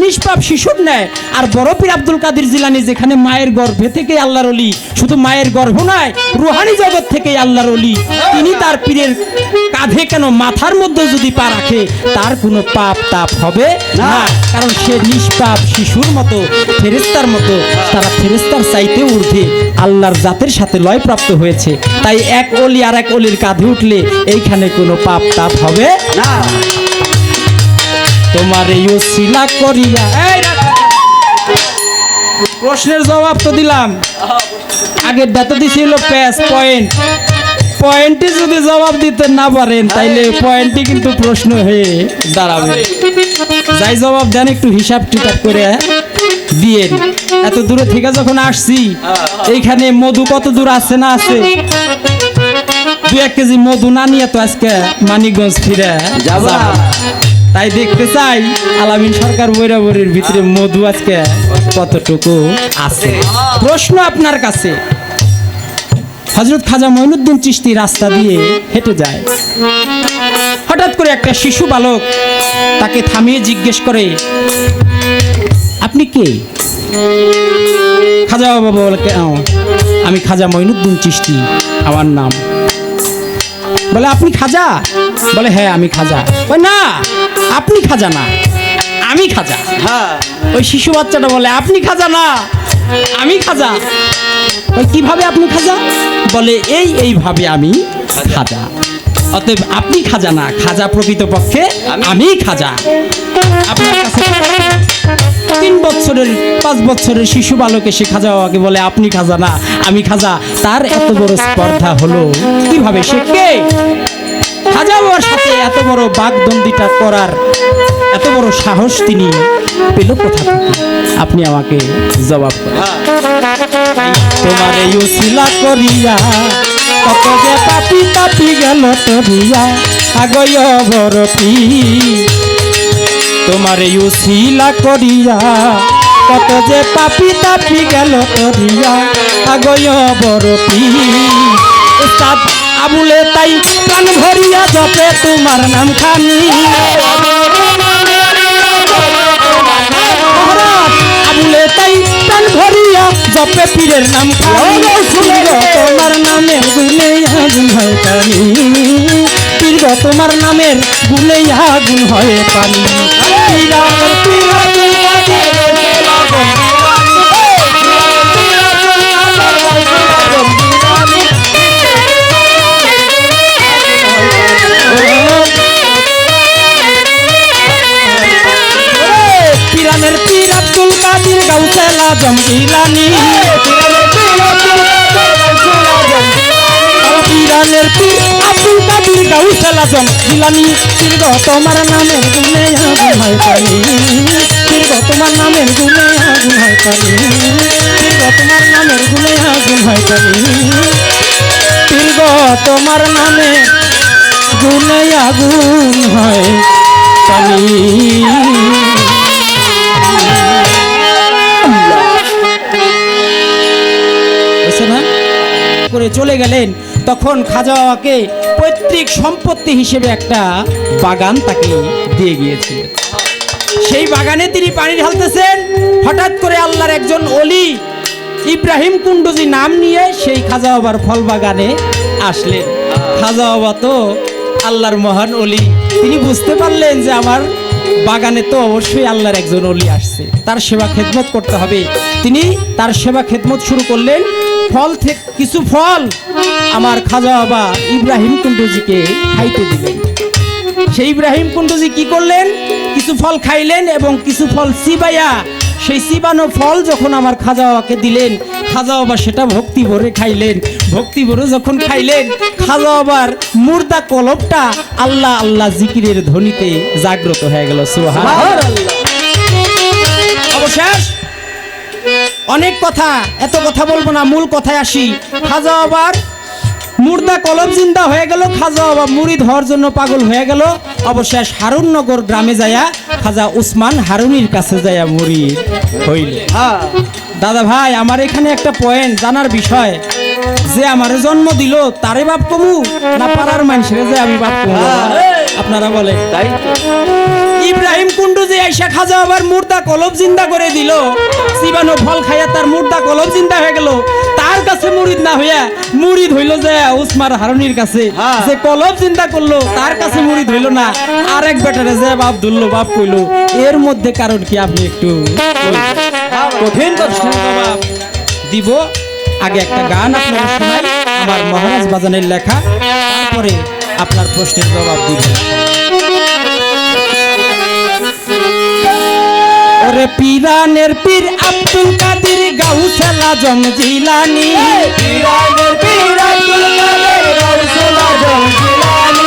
নিষ্পাপ শিশুর ন্যায়। আর বড় পীর আব্দুল কাদের জিলানী যেখানে মায়ের গর্ভে থেকে আল্লাহর ওলি, শুধু মায়ের গর্ভ নয় রুহানি জগৎ থেকে আল্লাহর ওলি, তিনি তার পীরের কাঁধে কেন মাথার মধ্যে যদি পা রাখে তার কোনো পাপ তাপ হবে না, কারণ সে নিষ্পাপ শিশুর মতো, ফেরেশতার মতো। তারা ফেরেশতার চাইতে ঊর্ধ্বে আল্লাহর জাতের সাথে লয় প্রাপ্ত হয়েছে। তাই এক ওলি আর এক ওলির কাঁধে উঠলে এইখানে কোনো পাপ তাপ হবে না। তোমার এই ওসিলা করিয়া। প্রশ্নের জবাব তো দিলাম, আগের ডাটা দিছিল প্যাস পয়েন্ট, পয়েন্টে যদি জবাব দিতে না পারেন তাইলে পয়েন্টই কিন্তু প্রশ্ন হয়ে দাঁড়াবে। যাই জবাব দেন একটু হিসাব টিকাপ করে দিয়েন। এত দূরে থেকে যখন আসছি, এইখানে মধু কত দূর আছে না আছে? 2-1 কেজি মধু না নিয়ে তো আজকে মানিকগঞ্জ ফিরে যাব না। তাই দেখতে চাই আলামিন সরকার বৈরাবরের ভিতরে মধু আজকে কতটুকু আছে। প্রশ্ন আপনার কাছে, হযরত খাজা মঈনুদ্দিন চিশতি রাস্তা দিয়ে হেঁটে যায়, হঠাৎ করে একটা শিশু বালক তাকে থামিয়ে জিজ্ঞেস করে, আপনি কে? খাজা বাবা বলে, আমি খাজা মঈনুদ্দিন চিশতি আমার নাম। বলে আপনি খাজা? বলে হ্যাঁ আমি খাজা। ওই না, আপনি খাজা না, আমি খাজা। হ্যাঁ। ওই শিশু বাচ্চাটা বলে আপনি খাজা না, আমি খাজা। ওই কিভাবে আপনি খাজা? বলে এইভাবে আমি খাজা। অতএব আপনি খাজা না, খাজা প্রকৃতপক্ষে আমি খাজা। আপনার কাছে 3 বছরের 5 বছরের শিশু বালক এসে খাজা বাবাকে বলে আপনি খাজা না, আমি খাজা। তার এত বড় স্পর্ধা হলো কিভাবে? সে কে? খাজা বাবার সাথে এত বড় বাগদন্দিটা করার এত বড় সাহস তিনি পেল কোথা থেকে? আপনি আমাকে জবাব করেন। তোমার এই উসিলা করিয়া কত যে পাপি তাপি গেল তরিয়া আগয় বড় পীর। তোমার এই উসিলা করিয়া কত যে পাপি তাপি গেল তরিয়া আগয় বড় পীর। উস্তাদ আবুলে তাই প্রাণ ভরিয়া জপে তোমার নাম খানি। আবুলে তাই প্রাণ ভরিয়া জপে পীরের নাম খানি। তোমার নামের গুনে আগুন হয় পানি, পীর তোমার নামের গুনে আগুন হয় পানি। পিরানের পীর আব্দুল কাদের গাউসুল আজম জিলানী। পিরানের পীর আব্দুল কাদের গাউসুল আজম জিলানী। পীর তোমার নামের গুনে আগুন হয় পানি, পীর তোমার নামের গুনে আগুন হয় পানি, পীর তোমার নামের গুনে আগুন হয় পানি, পীর তোমার নামে গুনে আগুন হয় পানি। করে চলে গেলেন, তখন খাজা বাবাকে পৈতৃক সম্পত্তি হিসেবে একটা বাগান তাকে দিয়ে গিয়েছিলেন। সেই বাগানে তিনি পানি ঢালতেছেন, হঠাৎ করে আল্লাহর একজন অলি ইব্রাহিম কুণ্ডুজি নাম নিয়ে সেই খাজা বাবার ফল বাগানে আসলেন। খাজা বাবা তো আল্লাহর মহান অলি, তিনি বুঝতে পারলেন যে আমার বাগানে তো অবশ্যই আল্লাহর একজন অলি আসছে, তার সেবা খেদমত করতে হবে। তিনি তার সেবা খেদমত শুরু করলেন। ফল থেকে কিছু ফল আমার খাজা বাবা ইব্রাহিম কুণ্ডুজিকে খাইতে দিলেন। সেই ইব্রাহিম কুণ্ডুজি কি করলেন, কিছু ফল খাইলেন এবং কিছু ফল চিবাইয়া সেই চিবানো ফল যখন আমার খাজা বাবাকে দিলেন, খাজা বাবা সেটা ভক্তি ভরে খাইলেন। ভক্তি ভরে যখন খাইলেন, খাজা বাবার মুর্দা কলবটা আল্লাহ আল্লাহ জিকিরের ধ্বনিতে জাগ্রত হয়ে গেল। সুবহানাল্লাহ। অবশেষ অনেক কথা, এত কথা বলবো না, মূল কথায় আসি। খাজা বাবার মুর্দা কলব জিন্দা হয়ে গেল, খাজা বাবা মুরিদ হওয়ার জন্য পাগল হয়ে গেল। অবশেষ হারুননগর গ্রামে যায়া খাজা উসমান হারুনির কাছে যায়া মুরিদ হইল। দাদা ভাই, আমার এখানে একটা পয়েন্ট জানার বিষয়, যে আমারে জন্ম দিল তারে বাপ কমু না পাড়ার মানুষের যে আমি বাপ কমু? আপনারা বলেন। তাই তো। ইব্রাহিম কুণ্ডুজি আইসা খাজা বাবার মুর্দা কলব জিন্দা করে দিল। চিবানো ফল খাইয়া তার মুর্দা কলব জিন্দা হয়ে গেল। তার কাছে মুরিদ না হইয়া মুরিদ হইল যে উসমান হারুনির কাছে, যে কলব জিন্দা করলো তার কাছে মুরিদ হইল না, আরেক বেটারে যে বাপ ধরলো বাপ কইলো। এর মধ্যে কারণ কি আপনি একটু কঠিন জবাব দিব। আগে একটা গান আপনারা শোনাই, আমার মহারাজ বাজানের লেখা, তারপরে আপনার প্রশ্নের জবাব দিব। ওরে পীরানের পীর আব্দুল কাদের গাউসুল আজম জিলানী, পীরানের পীর আব্দুল কাদের গাউসুল আজম জিলানী,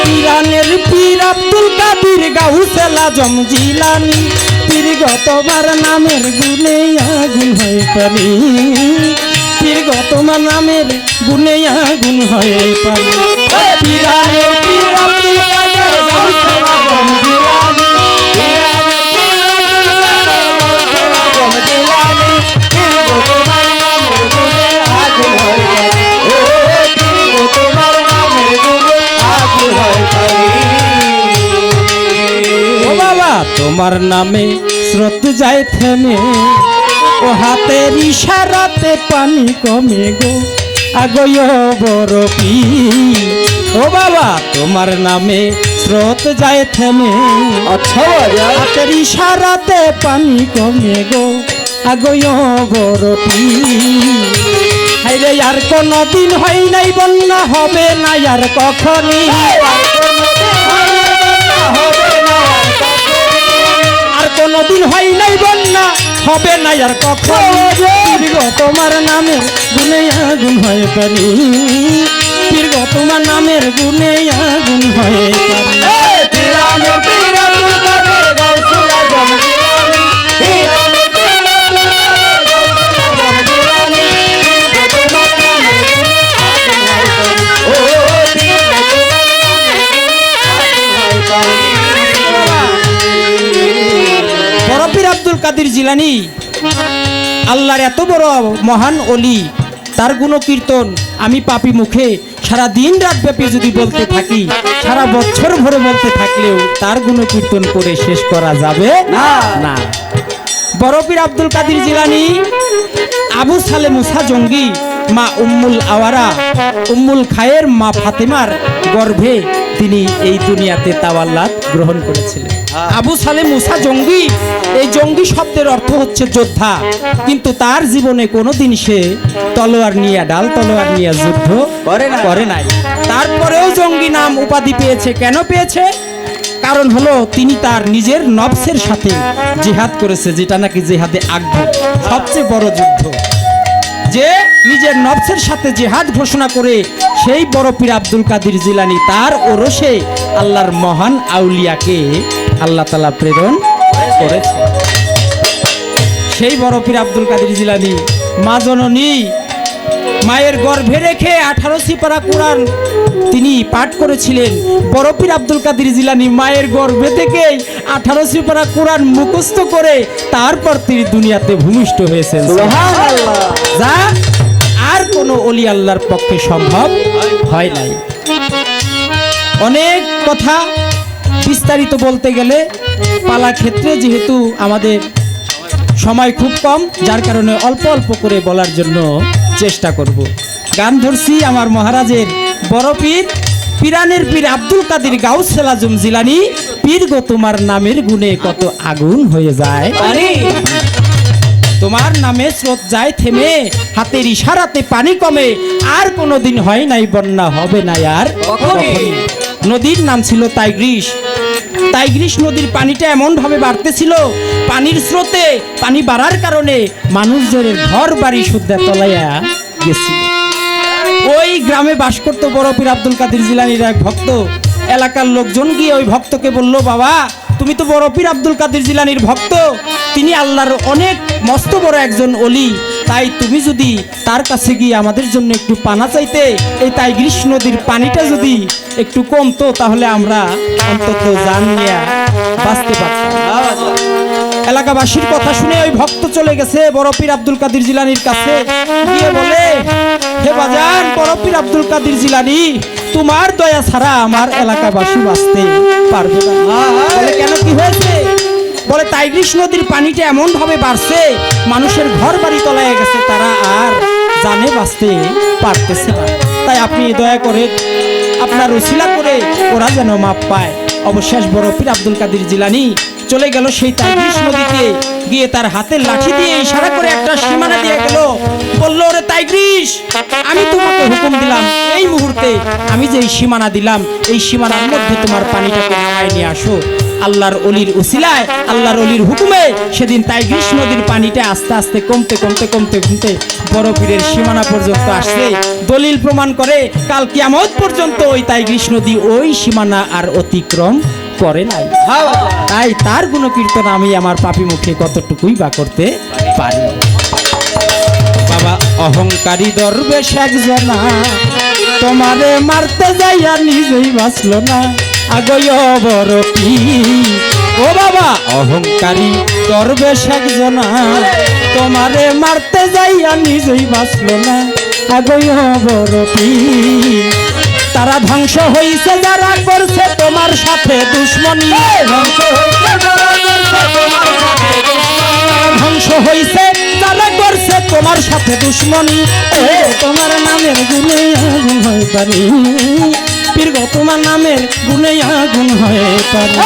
পীরানের পীর আব্দুল কাদের গাউসুল আজম জিলানী, পীর গো তোমার নামের গুণে আগুন হয় পানি, পীর গো তোমার নামের গুণে আগুন হয় পানি। পীরানের পীর আব্দুল কাদের গাউসুল আজম জিলানী, তোমার নামে স্রোত যায় থেমে, ও হাতের ইশারাতে পানি কমে গো আগয় বরফি। ও বাবা, তোমার নামে স্রোত যায় থেমে, আচ্ছা হাতের ইশারাতে পানি কমে গো আগয় বরফি। হাইরে আর কোনদিন হয় নাই বন্যা, হবে না আর কখনই, কোনদিন হয় নাই বন্যা, হবে না আর কখন। তোমার নামের গুণে আগুন হয় পানি, পীর গো তোমার নামের গুণে আগুন হয় পানি। পীরানের পীর আব্দুল কাদের গাউসুল আজম জিলানী, পীরানের পীর আব্দুল কাদের গাউসুল আজম জিলানী, তোমার নামে আগুন হয় পানি, ও পীর গো তোমার নামে আগুন হয় পানি। বড় পীর আব্দুল কাদের জিলানী আল্লাহর এত বড় মহান অলি, তার গুণকীর্তন আমি পাপী মুখে সারা দিন রাত ব্যাপী যদি বলতে থাকি, সারা বছর ভরে বলতে থাকলেও তার গুণকীর্তন করে শেষ করা যাবে না। বড় পীর আব্দুল কাদের জিলানী আবু সালে মুসা জঙ্গি, মা উম্মুল আওয়ারা উম্মুল খায়ের মা ফাতেমার গর্ভে তিনি এই দুনিয়াতে তাওয়াল্লাত গ্রহণ করেছিলেন। আবু সালে মুসা জঙ্গি, এই জঙ্গি শব্দের অর্থ হচ্ছে যোদ্ধা, কিন্তু তার জীবনে কোনোদিন সে তলোয়ার নিয়ে ডাল তলোয়ার নিয়ে যুদ্ধ করে নাই। তারপরেও জঙ্গি নাম উপাধি পেয়েছে। কেন পেয়েছে? কারণ হলো তিনি তার নিজের নফসের সাথে জিহাদ করেছে, যেটা নাকি জিহাদে আকবর, সবচেয়ে বড় যুদ্ধ। যে নিজের নফসের সাথে জিহাদ ঘোষণা করে সেই বড় পীর আব্দুল কাদের জিলানী তার ওরসে আল্লাহর মহান আউলিয়াকে আল্লাহ তাআলা প্রেরণ করেছে। সেই বড় পীর আব্দুল কাদের জিলানী মা জননী মায়ের গর্ভে রেখে 18 সিপারা কোরআন তিনি পাঠ করেছিলেন। বড় পীর আব্দুল কাদের জিলানী মায়ের গর্ভে থেকে 18 সিপারা কোরআন মুখস্থ করে তারপর তিনি দুনিয়াতে ভূমিষ্ঠ হয়েছেন। সুবহানাল্লাহ। যা আর কোনো ওলি আল্লাহর পক্ষে সম্ভব হয় নাই। অনেক কথা বিস্তারিত বলতে গেলে পালা ক্ষেত্রে যেহেতু আমাদের সময় খুব কম, যার কারণে অল্প অল্প করে বলার জন্য চেষ্টা করব। গান ধরছি আমার মহারাজের বড় পীর, পিরানের পীর আব্দুল কাদের গাউসে আজম জিলানী, পীর গো তোমার নামের গুণে কত আগুন হয়ে যায়, তোমার নামে স্রোত যায় থেমে, হাতের ইশারাতে পানি কমে, আর কোনোদিন হয় নাই বন্যা, হবে না আর কখনই। নদীর নাম ছিল টাইগ্রিস। টাইগ্রিস নদীর পানিটা এমন ভাবে বাড়তেছিল, পানির স্রোতে পানি বাড়ার কারণে মানুষজনের ঘর বাড়ি শুদ্ধা তলাইয়া গেছিল। ওই গ্রামে বাস করত বড় পীর আব্দুল কাদের জিলানীর এক ভক্ত। এলাকার লোকজন গিয়ে ওই ভক্তকে বলল, বাবা তুমি তো বড় পীর আব্দুল কাদের জিলানীর ভক্ত, তিনি আল্লাহর অনেক মস্ত বড় একজন অলি, তাই তুমি যদি তার কাছে গিয়ে আমাদের জন্য একটু পানা চাইতে, এই টাইগ্রিস নদীর পানিটা যদি একটু কমতো তাহলে আমরা অন্তত জান নিয়ে বাঁচতে পারতাম। এলাকাবাসীর কথা শুনে ওই ভক্ত চলে গেছে বড় পীর আব্দুল কাদের জিলানীর কাছে, গিয়ে বলে, হে বাজান বড় পীর আব্দুল কাদের জিলানী, তোমার দয়া ছাড়া আমার এলাকাবাসী বাঁচতে পারবে না। বলে, কেন কি হয়েছে? বলে, টাইগ্রিস নদীর পানিটা এমন ভাবে বাড়ছে, মানুষের ঘর বাড়ি তলায় গেছে, তারা আর জানে বাঁচতে পারতেছে না, তাই আপনি দয়া করে আপনার উসিলা করে ওরা যেন মাপ পায়। অবশেষ বড় পীর আব্দুল কাদের জিলানী চলে গেল সেই টাইগ্রিস নদীতে, গিয়ে তার হাতের লাঠি দিয়ে ইশারা করে একটা সীমানা দিয়ে গেল, বলল, ওরে টাইগ্রিস, আমি তোমাকে হুকুম দিলাম, এই মুহূর্তে আমি যে সীমানা দিলাম, এই সীমানার মধ্যে তোমার পানিটাকে নামায় নিয়ে আসো। আল্লাহর অলির উসিলায়, আল্লাহর অলির হুকুমে সেদিন টাইগ্রিস নদীর পানিটা আস্তে আস্তে কমতে কমতে কমতে কমতে বড় পীরের সীমানা পর্যন্ত আসছে। দলিল প্রমাণ করে কাল কিয়ামত পর্যন্ত ওই টাইগ্রিস নদী ওই সীমানা আর অতিক্রম করে নাই। তাই তার গুণকীর্তন আমি আমার পাপী মুখে কতটুকুই বা করতে পারি। বাবা অহংকারী দরবেশ একজনা, তোমারে মারতে যাইয়া নিজেই বাঁচল না, আগয় বড় পীর। ও বাবা অহংকারী দরবেশ একজনা, তোমারে মারতে যাইয়া নিজেই বাঁচল না, আগয় বড় পীর। তারা ধ্বংস হইছে যারা করছে তোমার সাথে দুশ্মনী, ধ্বংস হইছে যারা করছে তোমার সাথে দুশ্মনী, তোমার নামের গুণে আগুন হয়ে পারি, পীর গো তোমার নামের গুণে আগুন হয়ে পারি।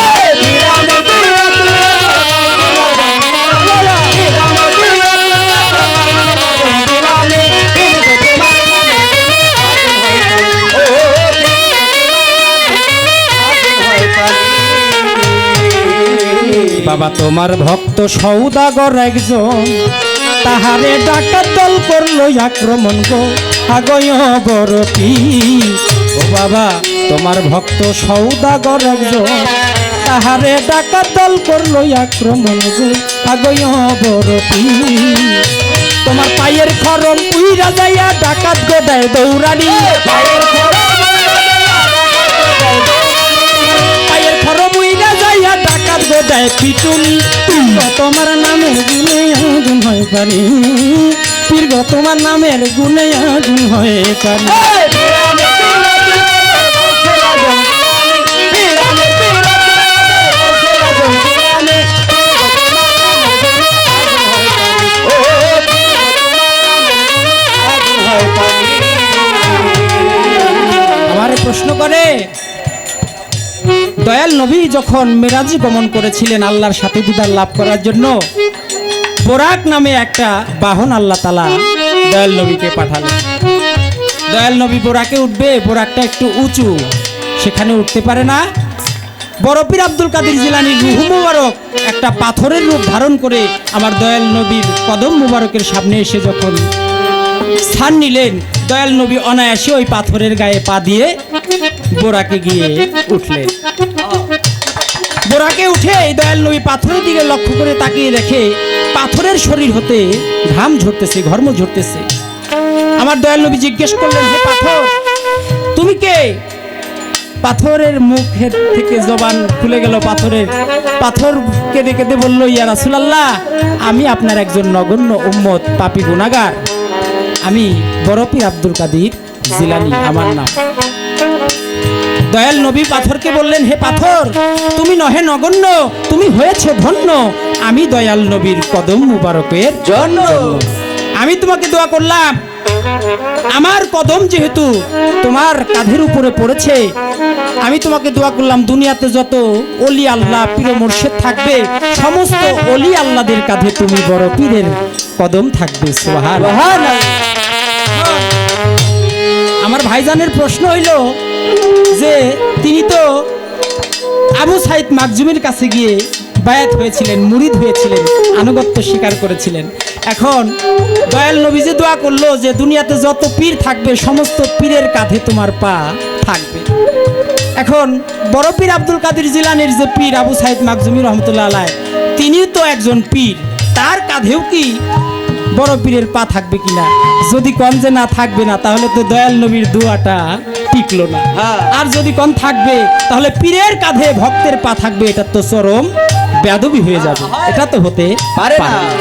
বাবা তোমার ভক্ত সৌদাগর একজন, তাহারে ডাকাত দল করলো আক্রমণ গো, আগয় বড় পীর। ও বাবা তোমার ভক্ত সৌদাগর একজন, তাহারে ডাকাত দল করলো আক্রমণ গো, আগয় বড় পীর। তোমার পায়ের খরম উইরা যাইয়া ডাকাত গোদায় দৌড়ানি, পায়ের খরম উইরা যাইয়া ডাকাত গোদায় পিটুনি, তোমার নামের গুণে আগুন হয়ে পারি, পীর গো তোমার নামের গুণে আগুন হয়ে পারি। আমারে প্রশ্ন করে, দয়াল নবী যখন মেরাজি গমন করেছিলেন আল্লাহর সাথে দিদার লাভ করার জন্য, বোরাক নামে একটা বাহন আল্লাহ তাআলা দয়াল নবীকে পাঠালেন। দয়াল নবী বোরাকে উঠবে, বোরাকটা একটু উঁচু, সেখানে উঠতে পারে না। বড় পীর আব্দুল কাদের জিলানীর রূহ মুবারক একটা পাথরের রূপ ধারণ করে আমার দয়াল নবীর কদম মুবারকের সামনে এসে যখন স্থান নিলেন, দয়াল নবী অনায়াসে ওই পাথরের গায়ে পা দিয়ে বোরাকে গিয়ে উঠলেন। বোরাকে উঠে দয়াল নবী পাথরের দিকে লক্ষ্য করে তাকিয়ে দেখে পাথরের শরীর হতে ঘাম ঝরতেছে, ঘর্ম ঝরতেছে। আমার দয়াল নবী জিজ্ঞেস করলেন, হে পাথর তুমি কে? পাথরের মুখের থেকে জবান খুলে গেল পাথরের। পাথর কেঁদে কেঁদে বলল, ইয়া রাসূলুল্লাহ, আমি আপনার একজন নগণ্য উম্মত, পাপী গুনাহগার, আমি বড় পীর আব্দুল কাদের জিলানী আমার নাম। দয়াল নবী পাথরকে বললেন, হে পাথর, তুমি নহে নগণ্য, তুমি হয়েছে ধন্য আমি দয়াল নবীর কদম মুবারকের জন্য আমি তোমাকে দোয়া করলাম, আমার কদম যেহেতু তোমার কাঁধের উপরে পড়েছে, আমি তোমাকে দোয়া করলাম দুনিয়াতে যত অলি আল্লাহ পীর মুর্শিদ থাকবে সমস্ত অলি আল্লাহদের কাঁধে তুমি বড় পীরের কদম থাকবে। সুবহানাল্লাহ। সুবহানাল্লাহ। আমার ভাইজানের প্রশ্ন হইল যে তিনি তো আবু সাইদ মাকজুমের কাছে গিয়ে বায়াত হয়েছিলেন, মুরিদ হয়েছিলেন, আনুগত্য স্বীকার করেছিলেন। এখন দয়াল নবী যে দোয়া করলো যে দুনিয়াতে যত পীর থাকবে সমস্ত পীরের কাঁধে তোমার পা থাকবে। এখন বড় পীর আব্দুল কাদের জিলানীর যে পীর আবু সাইদ মাকজুমি রহমতুল্লাহ আলাইহ, তিনিও তো একজন পীর, তার কাঁধেও কি বড় পীরের পা থাকবে কিনা? যদি কম যে না থাকবে না, তাহলে তো দয়াল নবীর দোয়াটা টিকলো না। হ্যাঁ। আর যদি কম থাকবে, তাহলে পীরের কাঁধে ভক্তের পা থাকবে, এটা তো চরম বেয়াদবি হয়ে যাবে, এটা তো হতে পারে পারে না। না।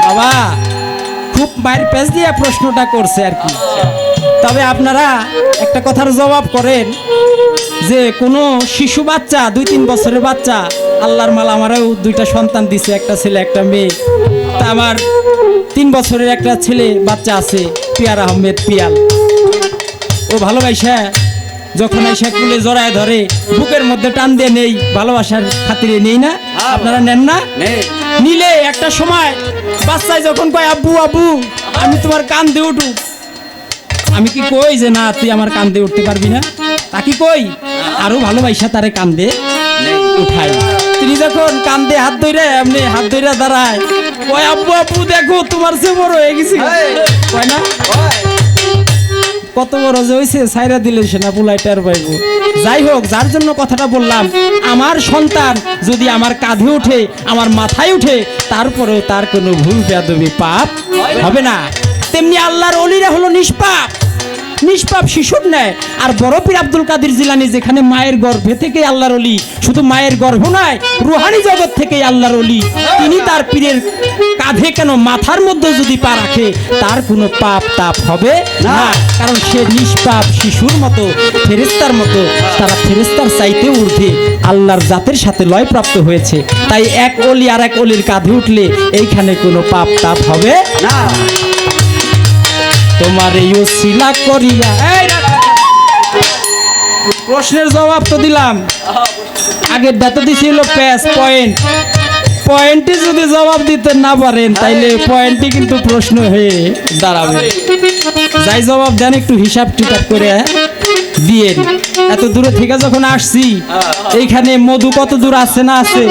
বাবা খুব মায়ের পেঁচ দিয়ে প্রশ্নটা করছে আর কি। তবে আপনারা একটা কথার জবাব করেন যে কোনো শিশু বাচ্চা 2-3 বছরের বাচ্চা, আল্লাহর মাল আমারও 2টা সন্তান দিছে, একটা ছেলে একটা মেয়ে। তা আমার 3 বছরের একটা ছেলে বাচ্চা আছে, পিয়ার আহমেদ পিয়াল। ও ভালোবাসা যখন এসে কুলে জড়ায় ধরে, বুকের মধ্যে টান দিয়ে নেই, ভালোবাসার খাতিরে নেই না? আপনারা নেন না? নেই। নিলে একটা সময় বাচ্চায় যখন কয় আব্বু আব্বু আমি তোমার কান্দে উঠু, আমি কি কই যে না তুই আমার কান্দে উঠতে পারবি না? তা কি কই? আরো ভালোবাসা তারে কান্দে উঠাই। তিনি যখন কান্দে হাত ধরে এমনি হাত ধরে দাঁড়ায়, কয় আব্বু আব্বু দেখো তোমার চেয়ে বড় হয়ে গেছি, কয় না? কত বড় যে হয়েছে সাইরা দিলে সে না পুলাইটার পাইব। যাই হোক, যার জন্য কথাটা বললাম, আমার সন্তান যদি আমার কাঁধে উঠে, আমার মাথায় উঠে, তারপরেও তার কোনো ভুল বেয়াদবি পাপ হবে না। তেমনি আল্লাহর ওলিরা হলো নিষ্পাপ, নিষ্পাপ শিশুর ন্যায়। আর বড় পীর আব্দুল কাদের জিলানী যেখানে মায়ের গর্ভে থেকে আল্লাহর ওলি, শুধু মায়ের গর্ভ নয়, রুহানি জগৎ থেকে আল্লাহর ওলি, তিনি তার পীরের কাঁধে কেন মাথার মধ্যে যদি পা রাখে, তার কোনো পাপ তাপ হবে না, কারণ সে নিষ্পাপ শিশুর মতো, ফেরেশতার মতো, তারা ফেরেশতার চাইতে ঊর্ধ্বে আল্লাহর জাতের সাথে লয় প্রাপ্ত হয়েছে। তাই এক ওলি আর এক ওলির কাঁধে উঠলে এইখানে কোনো পাপ তাপ হবে না। তোমার এই ওসিলা করিয়া। প্রশ্নের জবাব তো দিলাম, আগের ডাটা দিছিল প্যাস পয়েন্ট, পয়েন্টে যদি জবাব দিতে না পারেন তাইলে পয়েন্টে কিন্তু প্রশ্ন হয়ে দাঁড়াবে। যাই জবাব দেন একটু হিসাব টিকাপ করে দিয়েন। এত দূরে থেকে যখন আসছি, এইখানে মধু কত দূর আছে না আছে?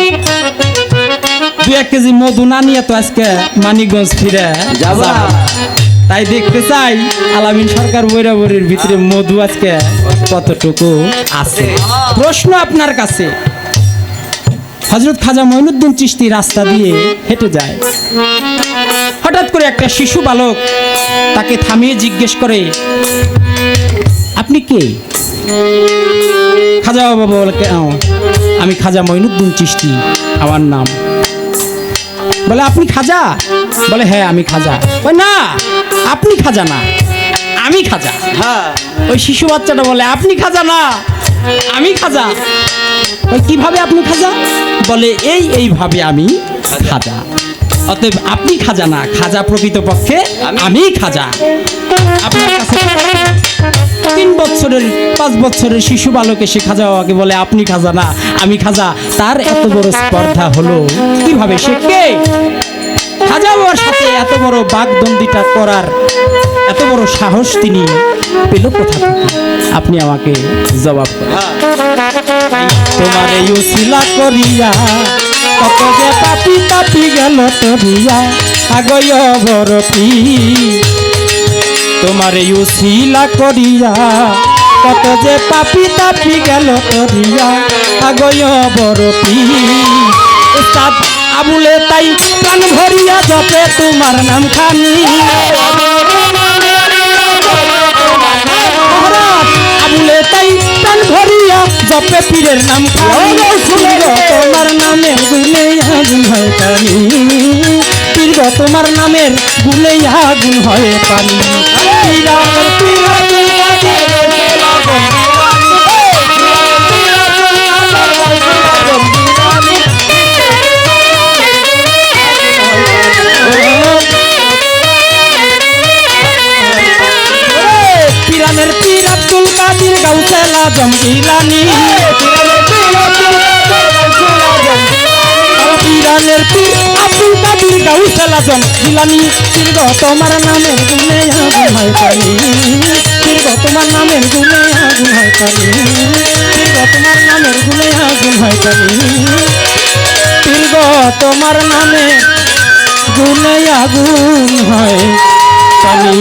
2-1 কেজি মধু না নিয়ে তো আজকে মানিকগঞ্জ ফিরে যাব না। তাই দেখতে চাই আলামিন সরকার বৈরাবরের ভিতরে মধু আজকে কতটুকু আছে। প্রশ্ন আপনার কাছে, হযরত খাজা মঈনুদ্দিন চিশতি রাস্তা দিয়ে হেঁটে যায়, হঠাৎ করে একটা শিশু বালক তাকে থামিয়ে জিজ্ঞেস করে, আপনি কে? খাজা বাবা বলে, আমি খাজা মঈনুদ্দিন চিশতি আমার নাম। বলে আপনি খাজা? বলে হ্যাঁ আমি খাজা। ওই না, আপনি খাজা না, আমি খাজা। হ্যাঁ। ওই শিশু বাচ্চাটা বলে আপনি খাজা না, আমি খাজা। ওই কিভাবে আপনি খাজা? বলে এইভাবে আমি খাজা। অতএব আপনি খাজা না, খাজা প্রকৃতপক্ষে আমি খাজা। আপনার কাছে 3 বছরের 5 বছরের শিশু বালক এসে খাজা বাবাকে বলে আপনি খাজা না, আমি খাজা। তার এত বড় স্পর্ধা হলো কিভাবে? সে কে? খাজা বাবার সাথে এত বড় বাগদন্ডিটা করার এত বড় সাহস তিনি পেল কোথা থেকে? আপনি আমাকে জবাব করেন। তোমার এই উসিলা করিয়া কত যে পাপি পাপি গেল তরিয়া আগয় বড় পীর। তোমার এই উসিলা করিয়া কত যে পাপি তাপি গেল তরিয়া আগয় বড় পীর। উস্তাদ আবুলে তাই প্রাণ ভরিয়া জপে তোমার নাম খানি। আবুলে তাই প্রাণ ভরিয়া জপে পীরের নাম খানি। তোমার নামের গুলে আগুন হয় পানি, পীর তোমার নামের গুলে আগুন হয় পানি। কাদের গাউসুল আজম জিলানী পীরানের পীর আব্দুল কাদের গাউসুল আজম জিলানী পীর গো তোমার নামের গুণে আগুন হয় পানি পীর গো তোমার নামের গুণে আগুন হয় পানি পীর গো তোমার নামের গুণে আগুন হয় পানি পীর গো তোমার নামে গুণে আগুন হয় পানি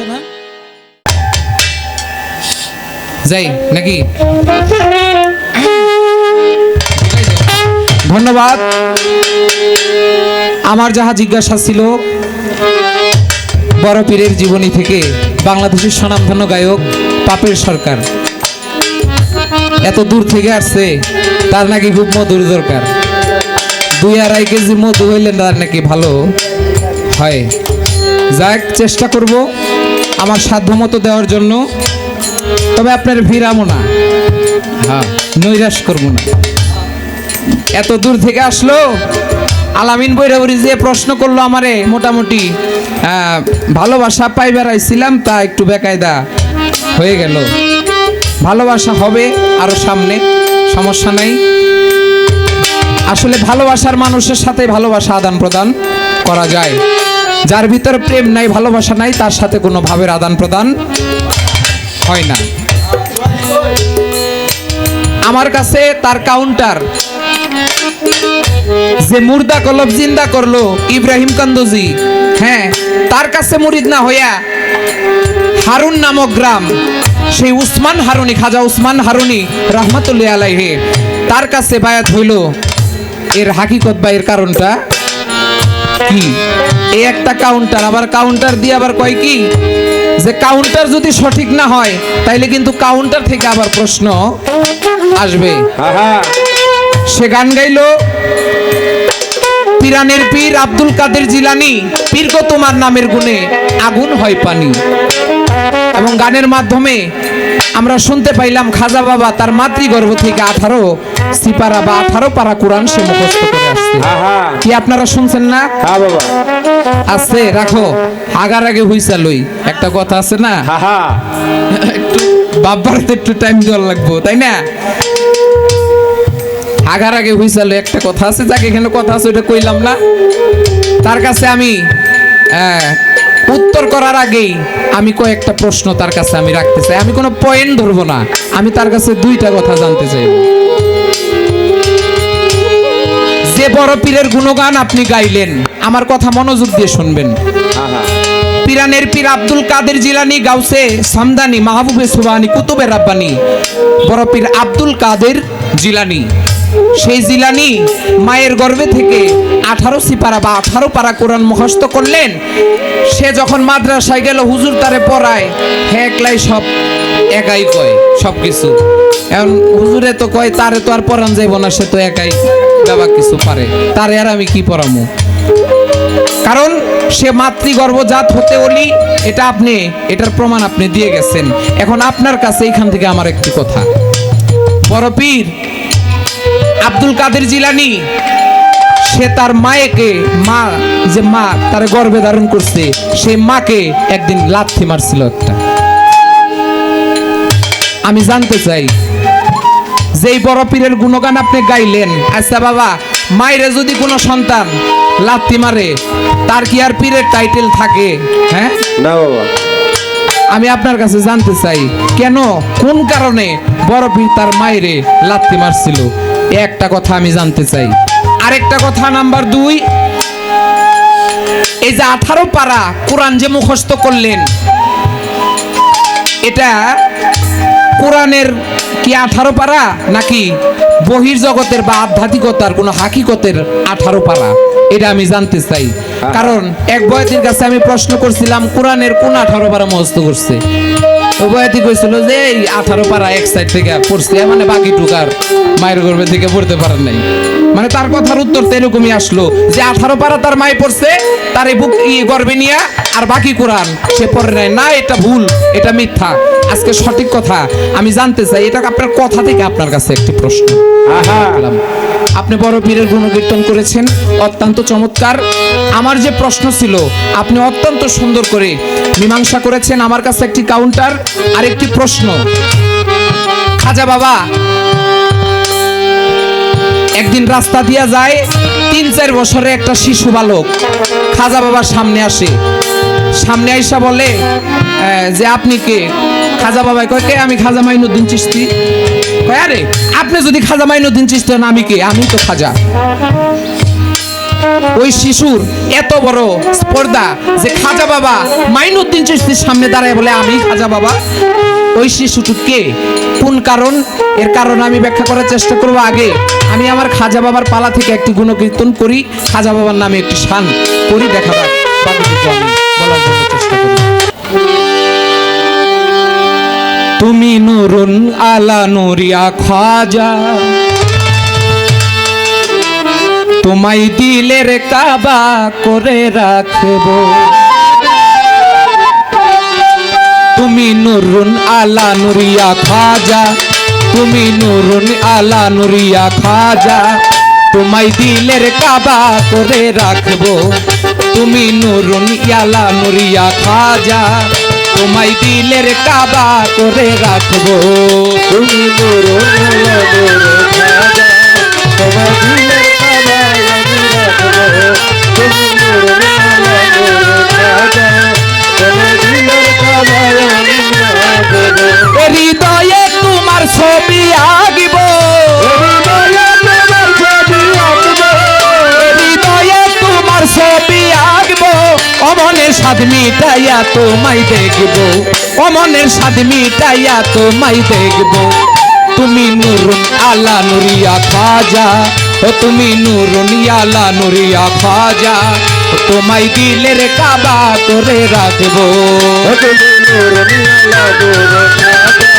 না যাই নাকি? ধন্যবাদ। আমার যাহা জিজ্ঞাসা ছিল বড় পীরের জীবনী থেকে বাংলাদেশের স্বনামধন্য গায়ক পাপের সরকার এত দূর থেকে আসছে, তার নাকি খুব মধুর দরকার। 2-2.5 কেজি মধু হইলে তার নাকি ভালো হয়। যাক, চেষ্টা করব আমার সাধ্যমতো দেওয়ার জন্য। তবে আপনার ভিড়ামো না, হ্যাঁ, নৈরাশ করবো না। এত দূর থেকে আসলো, আলামিন বৈরাবরী যে প্রশ্ন করলো আমারে, মোটামুটি ভালোবাসা পাইবার আইছিলাম, তা একটু বেকায়দা হয়ে গেল। ভালোবাসা হবে আরো সামনে, সমস্যা নাই। আসলে ভালোবাসার মানুষের সাথে ভালোবাসা আদান প্রদান করা যায়। যার ভিতরে প্রেম নাই, ভালোবাসা নাই, তার সাথে কোনো ভাবের আদান প্রদান হয় না। আমার কাছে তার কাউন্টার, যে মুর্দা কলব জিন্দা করলো ইব্রাহিম কান্দুজি, হ্যাঁ, তার কাছে মুরিদ না হইয়া হারুন নামক গ্রাম, সেই উসমান হারুনি, খাজা উসমান হারুনি রহমাতুল্লাহ আলাইহি, তার কাছে বায়াত হইল। এর হাকিকত বা এর কারণটা কি? এই একটা কাউন্টার, আবার কাউন্টার দিয়ে আবার কয় কি, যে কাউন্টার যদি সঠিক না হয় তাইলে কিন্তু কাউন্টার থেকে আবার প্রশ্ন আসবে। সে গান গাইলো, পীরানের পীর আব্দুল কাদের জিলানী, পীর গো তোমার নামের গুণে আগুন হয় পানি। এবং গানের মাধ্যমে আমরা শুনতে পাইলাম খাজা বাবা তার মাতৃগর্ভ থেকে 18 সিপারা বা 18 পারা কোরআন সে মুখস্থ করে আসছে। কি আপনারা শুনছেন না? হ্যাঁ বাবা, আছে, রাখো। আগার আগে হইসা লই, একটা কথা আছে না, একটু বাবার একটু টাইম দেওয়ার লাগবো, তাই না? আগার আগে হইসালো একটা কথা আছে, যাকে এখানে কথা আছে ওটা কইলাম না। তার কাছে আমি উত্তর করার আগেই আমি কয়েকটা প্রশ্ন তার কাছে আমি রাখতে চাই। আমি কোনো পয়েন্ট ধরবো না, আমি তার কাছে 2টা কথা জানতে চাই। যে বড় পীরের গুণগান আপনি গাইলেন, আমার কথা মনোযোগ দিয়ে শুনবেন। পীরানের পীর আব্দুল কাদের জিলানী, গাউসে সামদানি, মাহবুবে সুবহানি, কুতুবে রাব্বানি, বড় পীর আব্দুল কাদের জিলানী। সেই জিলানী মায়ের গর্ভে থেকে 18 সিপারা বা 18 পারা কোরআন মুখস্থ করলেন। সে যখন মাদ্রাসায় গেল, হুজুর তারে পড়ায়, হ্যাঁ একলাই সব একাই কয় সব কিছু। এখন হুজুরে তো কয় তারে তো আর পড়ান যাইব না, সে তো একাই বাবা কিছু পারে, তারে আর আমি কি পড়ামু? কারণ সে মাতৃগর্ভজাত হতে ওলি, এটা আপনি, এটার প্রমাণ আপনি দিয়ে গেছেন। এখন আপনার কাছে এইখান থেকে আমার একটি কথা, বড় পীর আব্দুল কাদের জিলানী, সে তার মায়েকে, মা যে মা তার গর্ভে ধারণ করছে, সেই মাকে একদিন লাথি মারছিল একটা। আমি জানতে চাই, যেই বড় পীরের গুণগান আপনি গাইলেন, আচ্ছা বাবা, মায়েরে যদি কোনো সন্তান লাথি মারে, তার কি আর পীরের টাইটেল থাকে? হ্যাঁ না বাবা, আমি আপনার কাছে জানতে চাই, কেন, কোন কারণে বড় পীর তার মায়েরে লাথি মারছিল? একটা কথা আমি জানতে চাই। আরেকটা কথা, নাম্বার 2, এই যে 18 পারা কোরআন যে মুখস্থ করলেন, এটা কোরআনের কি 18 পারা নাকি বহির্জগতের বা আধ্যাত্মিকতার কোনো হাকিকতের 18 পারা? এটা আমি জানতে চাই। কারণ এক বয়াতির কাছে আমি প্রশ্ন করছিলাম, কোরআনের কোন 18 পারা মুখস্থ করছে? ওই বয়াতি কইছিল যে এই 18 পারা এক সাইড থেকে পড়ছে, মানে বাকি টুকার মায়ের গর্ভে থেকে পড়তে পারেন নাই। মানে তার কথার উত্তর তো এরকমই আসলো যে 18 পারা তার মায়ে পড়ছে, তার এই বুক গর্ভে নিয়ে, আর বাকি কোরআন সে পড়ে নাই। না, এটা ভুল, এটা মিথ্যা। আজকে সঠিক কথা আমি জানতে চাই, এটা আপনার কথা থেকে আপনার কাছে একটি প্রশ্ন। আপনি বড় পীরের গুণকীর্তন করেছেন, অত্যন্ত চমৎকার। আমার যে প্রশ্ন ছিল আপনি অত্যন্ত সুন্দর করে মীমাংসা করেছেন। আমার কাছে একটি কাউন্টার আর একটি প্রশ্ন। খাজা বাবা একদিন রাস্তা দিয়া যায়, 3-4 বছরের একটা শিশু বালক খাজা বাবার সামনে আসে। সামনে আইসা বলে যে আপনি কে? খাজা বাবা কয় কে? আমি খাজা মাইনুদ্দিন চিশতি। কয় আরে আপনি যদি খাজা মাইনুদ্দিন চিশতি হন আমি কে? আমি তো খাজা। ওই শিশুর এত বড় স্পর্ধা যে খাজা বাবা মাইনুদ্দিন চিশতির সামনে দাঁড়ায় বলে আমি খাজা বাবা। ওই শিশুটি কে? কোন কারণ? এর কারণ আমি ব্যাখ্যা করার চেষ্টা করব। আগে আমি আমার খাজা বাবার পালা থেকে একটি গুণকীর্তন করি, খাজা বাবার নামে একটি শান করি, দেখা যাক বাকিটুকু আমি বলার জন্য চেষ্টা করি। তুমি নুরুন আলা নুরিয়া খাজা, তোমায় দিলের কাবা করে রাখবো। তুমি নুরুন আলা নুরিয়া খাজা, তুমি নুরুন আলা নুরিয়া খাজা, তোমায় দিলের কাবা করে রাখবো। তুমি নুরুন আলা নুরিয়া খাজা, তোমায় দিলের কাবা করে রাখবো। তুমি নুরুন আলা নুরিয়া খাজা, তোমায় দিলের কাবা আমি রাখবো। তুমি নুরুন আলা নুরিয়া খাজা, তোমায় দিলের কাবা আমি রাখবো। হৃদয়ে তোমার ছবি আঁকিব, হৃদয়ে তোমার ছবি আঁকিব, অমনের স্বাদ মিটাইয়া তোমায় দেখব, অমনের স্বাদ মিটাইয়া তোমায় দেখব। তুমি নুরুন আলা নুরিয়া খাজা, ও তুমি নুরুন আলা নুরিয়া খাজা, তোমায় দিলের কাবা করে রাখবো। তুমি নুরুন আলা নুরিয়া খাজা,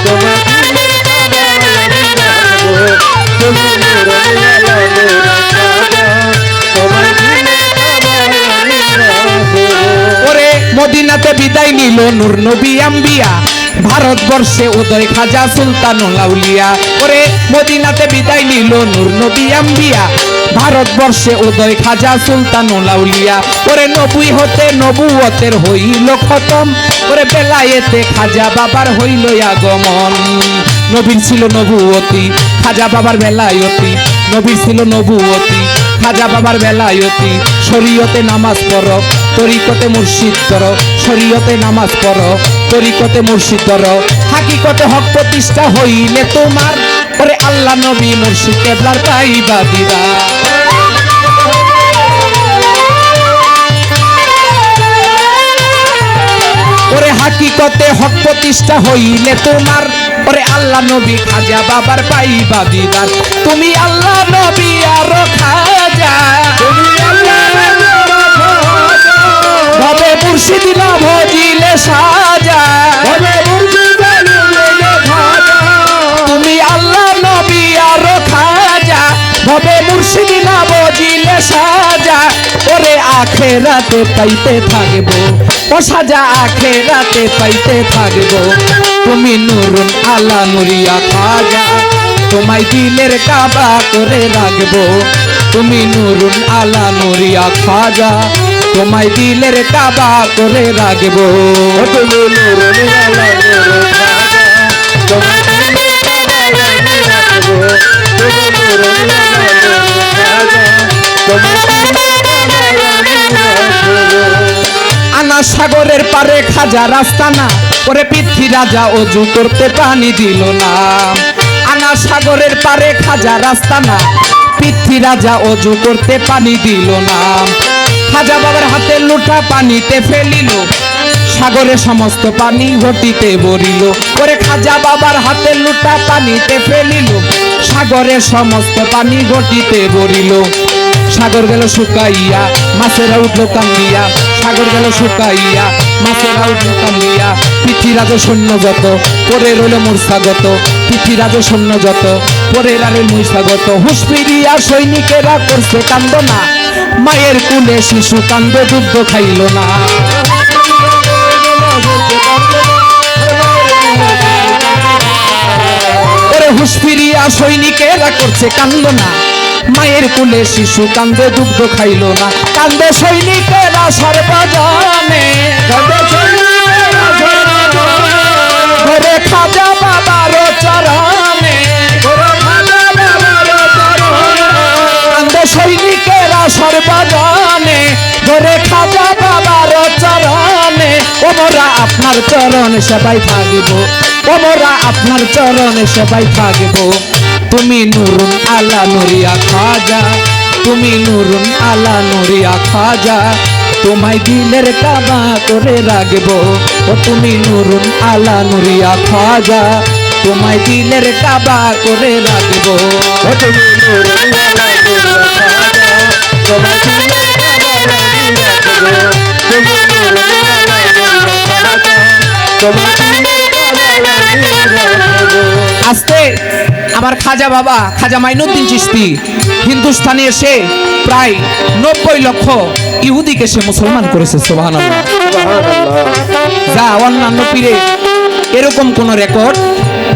তোমায় দিলের কাবা আমি রাখবো। তুমি নুরুন আলা নুরিয়া খাজা, তোমায় দিলের কাবা আমি রাখবো। ওরে মদিনাতে বিদায় নিল নূর নবী আম্বিয়া, ভারতবর্ষে উদয় খাজা সুলতানুল আউলিয়া। ওরে মদিনাতে বিদায় নিল নূর নবী আম্বিয়া, ভারতবর্ষে উদয় খাজা সুলতানুল আউলিয়া। ওরে নবী হতে নবুয়তের হইল খতম, ওরে বেলায়েতে খাজা বাবার হইল আগমন। নবীর ছিল নবুয়তি, খাজা বাবার বেলায়তি। নবীর ছিল নবুয়তি, খাজা বাবার বেলায়তি। শরীয়তে নামাজ পড়ো, তরিকতে মুর্শিদ করো, শরীয়তে নামাজ পড়ো, তরিকতে মুর্শিদ করো। হাকিকতে হক প্রতিষ্ঠা হইলে তোমার, ওরে আল্লাহ নবী মুর্শিদ কেবলার পাইবা দিরা। ওরে হাকিকতে হক প্রতিষ্ঠা হইলে তোমার, ওরে আল্লাহ নবী খাজা বাবার পাইবা দিদার। তুমি আল্লাহ নবী আর খাজা, তুমি আল্লাহ ভবে মুর্শিদ না ভজিলে সাজা। হবে মুর্শিদালিলে খাজা, তুমি আল্লাহ নবী আর খাজা, ভবে মুর্শিদ না ভজিলে সাজা। ওরে আখেরাতে পাইতে থাকবো, ও সাজা আখেরাতে পাইতে থাকবো। তুমি নুরুন আলা নুরিয়া খাজা, তোমায় দিলের কাবা করে রাখবো। তুমি নুরুন আলা নুরিয়া খাজা, তোমায় দিলের কাবা করে রাখবো। তুমি নুরুন আলা নুরিয়া খাজা, তোমায় দিলের কাবা আমি রাখবো। তুমি নুরুন আলা নুরিয়া খাজা, তোমায় দিলের কাবা আমি রাখবো। আনা সাগরের পারে খাজা রাস্তানা, ওরে পৃথ্বী রাজা অজু করতে পানি দিল না। আনা সাগরের পারে খাজা রাস্তানা, পৃথ্বী রাজা অজু করতে পানি দিল না। খাজা বাবার হাতে লোটা পানিতে ফেলিল, সাগরে সমস্ত পানি ঘটিতে ভরিল। ওরে খাজা বাবার হাতে লোটা পানিতে ফেলিল, সাগরে সমস্ত পানি ঘটিতে ভরিল। সাগর গেল শুকাইয়া, মাছেরা উঠলো কান্দিয়া। সাগর গেল শুকাইয়া, মাছেরা উঠলো কান্দিয়া। পৃথ্বীরাজ সৈন্য যত পরে রইল মূর্ছাগত, পৃথ্বীরাজ সৈন্য যত পরে রইল মূর্ছাগত। হুঁশ ফিরিয়া সৈনিকেরা করছে কান্দনা, মায়ের কুলে শিশু কান্দে দুধ খাইল না। ওরে হুঁশ ফিরিয়া সৈনিকেরা করছে কান্দনা, মায়ের কোলে শিশু কান্দে দুগ্ধ খাইল না, কান্দে সৈনিকেরা সর্বজনে, ঘরে খাজা বাবার চরণে, কান্দে সৈনিকেরা সর্বজনে, ঘরে খাজা বাবার চরণে। ওমরা আপনার চরণে সবাই থাকিব, ওমরা আপনার চরণে সবাই থাকিব। তুমি নুরুন আলা নুরিয়া খাজা, তুমি নুরুন আলা নুরিয়া খাজা, তোমায় দিলের কাবা করে রাখব। ও তুমি নুরুন আলা নুরিয়া খাজা, তোমায় দিলের কাবা করে রাখব। ও তুমি নুরুন আলা নুরিয়া খাজা, তোমায় দিলের কাবা করে রাখব। তুমি নুরুন আলা নুরিয়া খাজা, তোমায় দিলের কাবা করে রাখব। আস্তে আমার খাজা বাবা খাজা মাইনুদ্দিন চিশতি হিন্দুস্তানে এসে প্রায় 90 লক্ষ ইহুদিকে সে মুসলমান করেছে। সুবহানাল্লাহ। যা অন্যান্য পীরে এরকম কোন রেকর্ড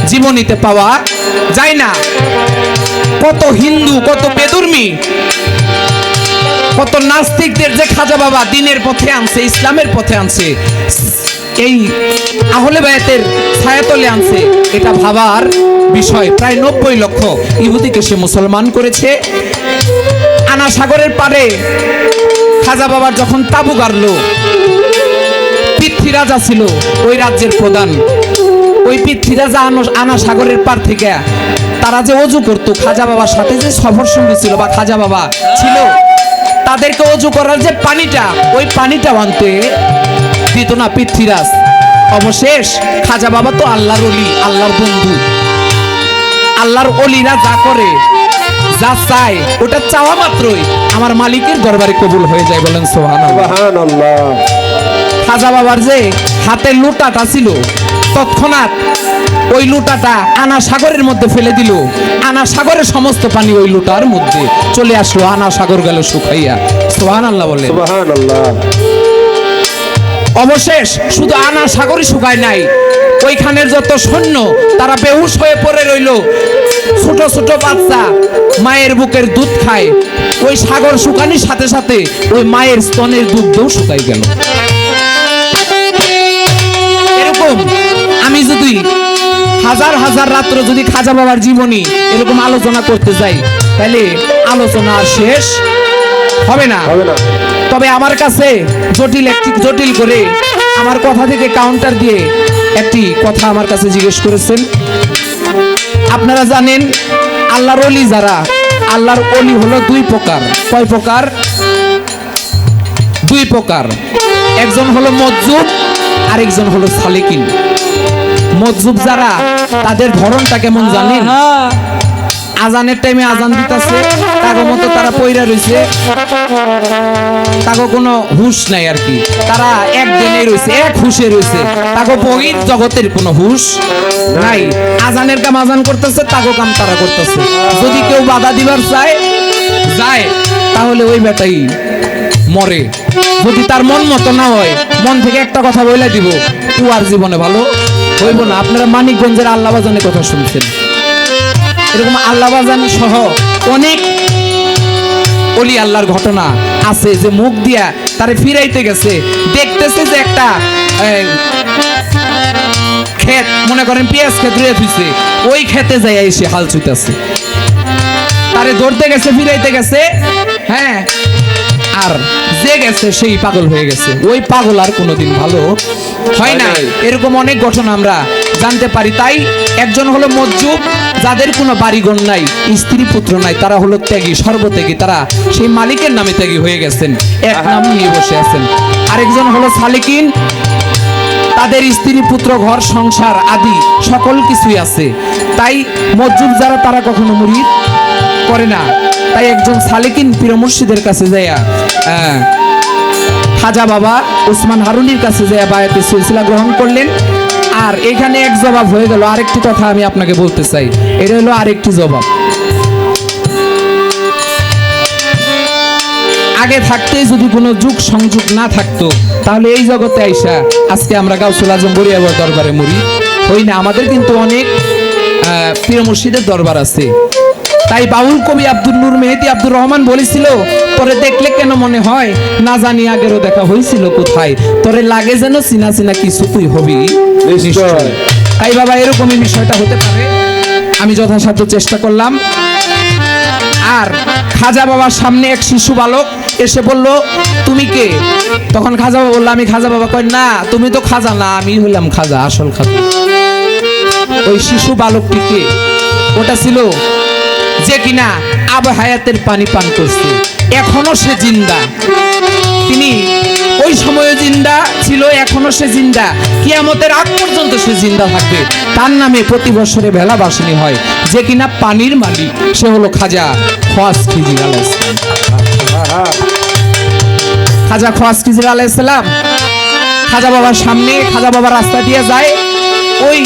জীবনীতে পাওয়া যায় না। কত হিন্দু, কত বেদুর্মী, কত নাস্তিকদের যে খাজা বাবা দিনের পথে আনছে, ইসলামের পথে আনছে, এই আহলে বায়াতের ছায়াতলে আনছে, এটা ভাবার বিষয়। প্রায় 90 লক্ষ ইহুদিকে সে মুসলমান করেছে। আনা সাগরের পারে খাজা বাবার যখন তাবু গাড়লো, পৃথ্বীরাজা ছিল ওই রাজ্যের প্রধান। ওই পৃথ্বীরাজা আনা সাগরের পার থেকে তারা যে অজু করতো, খাজা বাবার সাথে যে সফর সঙ্গী ছিল বা খাজা বাবা ছিল, তাদেরকে অজু করার যে পানিটা, ওই পানিটা আনতে দিত না পৃথ্বীরাজ। অবশেষ খাজা বাবা তো আল্লাহর ওলি, আল্লাহর বন্ধু। আল্লাহর ওলিরা যা করে, যা চায়, ওটা চাওয়া মাত্রই আমার মালিকের দরবারে কবুল হয়ে যায়। বলেন সুবহানাল্লাহ। সুবহানাল্লাহ। খাজা বাবার যে হাতে লুটাটা ছিল, তৎক্ষণাৎ ওই লুটাটা আনা সাগরের মধ্যে ফেলে দিল। আনা সাগরের সমস্ত পানি ওই লুটার মধ্যে চলে আসলো, আনা সাগর গেল শুকাইয়া। সুবহানাল্লাহ বলে। সুবহানাল্লাহ। অবশেষ শুধু আনা সাগরই শুকায় নাই, ওইখানের যত সৈন্য তারা বেহুশ হয়ে পড়ে রইল। ছোট ছোট বাচ্চা মায়ের বুকের দুধ খায়, ওই সাগর শুকানির সাথে সাথে ওই মায়ের স্তনের দুধও শুকাই গেল। এরকম আমি যদি হাজার হাজার রাত্র যদি খাজা বাবার জীবনী এরকম আলোচনা করতে যাই, তাহলে আলোচনা আর শেষ হবে না। হবে না। তবে আমার কাছে জটিল করে আমার কথা থেকে কাউন্টার দিয়ে একটি কথা আমার কাছে জিজ্ঞেস করেছেন। আপনারা জানেন আল্লাহর ওলি যারা, আল্লাহর ওলি হলো দুই প্রকার। কয় প্রকার? দুই প্রকার। একজন হলো মজজুব, আরেকজন হলো সালেকিন। মজজুব যারা, তাদের ধরনটা কেমন জানেন? আজানের টাইমে আজান দিতেছে, তাগো মতো তারা পয়রা রইছে, তাগো কোনো হুশ নাই আর কি। তারা একদিনে রইছে, এক হুশে রইছে, তাগো বহির জগতের কোনো হুশ নাই। আজানের কাম আজান করতেছে, তাগো কাম তারা করতেছে। যদি কেউ বাধা দিবার যায়, তাহলে ওই বেটাই মরে। যদি তার মন মতো না হয়, মন থেকে একটা কথা বলে দিব, ও আর জীবনে ভালো হইব না। আপনারা মানিকগঞ্জের আল্লাহ বাজানের কথা শুনছেন, এরকম আল্লাহ বাজান সহ অনেক ওলি আল্লাহর ঘটনা আছে যে মুখ দিয়া তারে ফিরাইতে গেছে, দেখতেছে যে একটা ক্ষেত, মনে করেন পেঁয়াজ ক্ষেত রয়ে থুইছে, ওই খেতে যাই এসে হাল ছুইতেছে, তারে ধরতে গেছে, ফিরাইতে গেছে, হ্যাঁ, আর যে গেছে সেই পাগল হয়ে গেছে। ওই পাগল আর কোনোদিন ভালো হয় না। এরকম অনেক ঘটনা আমরা জানতে পারি। তাই একজন হলো মজজুব, যাদের কোনো বাড়িঘর নাই, স্ত্রী পুত্র নাই, তারা হলো ত্যাগী, সর্বত্যাগী, তারা সেই মালিকের নামে ত্যাগী হয়ে গেছেন, এক নাম নিয়ে বসে আছেন। আরেকজন হলো সালেকিন, তাদের স্ত্রী পুত্র ঘর সংসার আদি সকল কিছুই আছে। তাই মজজুব যারা, তারা কখনো মুরিদ করে না। তাই একজন সালেকিন পীর মুর্শিদের কাছে যাইয়া খাজা বাবা উসমান হারুনির কাছে যাইয়া বায়াতে সিলসিলা গ্রহণ করলেন। আর এখানে এক জবাব হয়ে গেল। আরেকটি কথা আমি আপনাকে বলতে চাই, এটা হলো আরেকটি জবাব। আগে থাকতে যদি কোনো যুগ সংযোগ না থাকতো, তাহলে এই জগতে আইসা আজকে আমরা গাউসুল আজম বরিয়াবার দরবারে মুরিদ হই না। আমাদের কিন্তু অনেক পীর মুর্শিদের দরবার আছে। তাই বাউল কবি আব্দুল নূর মেহেদী আব্দুর রহমান বলেছিল, তোরে দেখলে কেন মনে হয় না জানি আগেরও দেখা হয়েছিল কোথায়, তোরে লাগে যেন চিনা চিনা কিছু তুই হবি নিশ্চয়। তাই বাবা এরকমই বিষয়টা হতে পারে। আমি যথাসাধ্য চেষ্টা করলাম। আর খাজা বাবার সামনে এক শিশু বালক এসে বলল, তুমি কে? তখন খাজা বাবা বলল, আমি খাজা। বাবা কয়, না তুমি তো খাজা না, আমি হইলাম খাজা, আসল খাজা। ওই শিশু বালকটিকে, ওটা ছিল যে কিনা আব হায়াতের পানি পান করছে, এখনো সে জিন্দা। তিনি ওই সময়ে জিন্দা ছিল, এখনো সে জিন্দা, কিয়ামতের আগ পর্যন্ত সে জিন্দা থাকবে। তার নামে প্রতি বছরে ভেলা বাসনী হয়, যে কিনা পানির মালিক, সে হলো খাজা খোয়াজ খিজির আলাইহিস সালাম। খাজা খোয়াজ খিজির আলাইহিস সালাম খাজা বাবার সামনে, খাজা বাবা রাস্তা দিয়ে যায়, ওই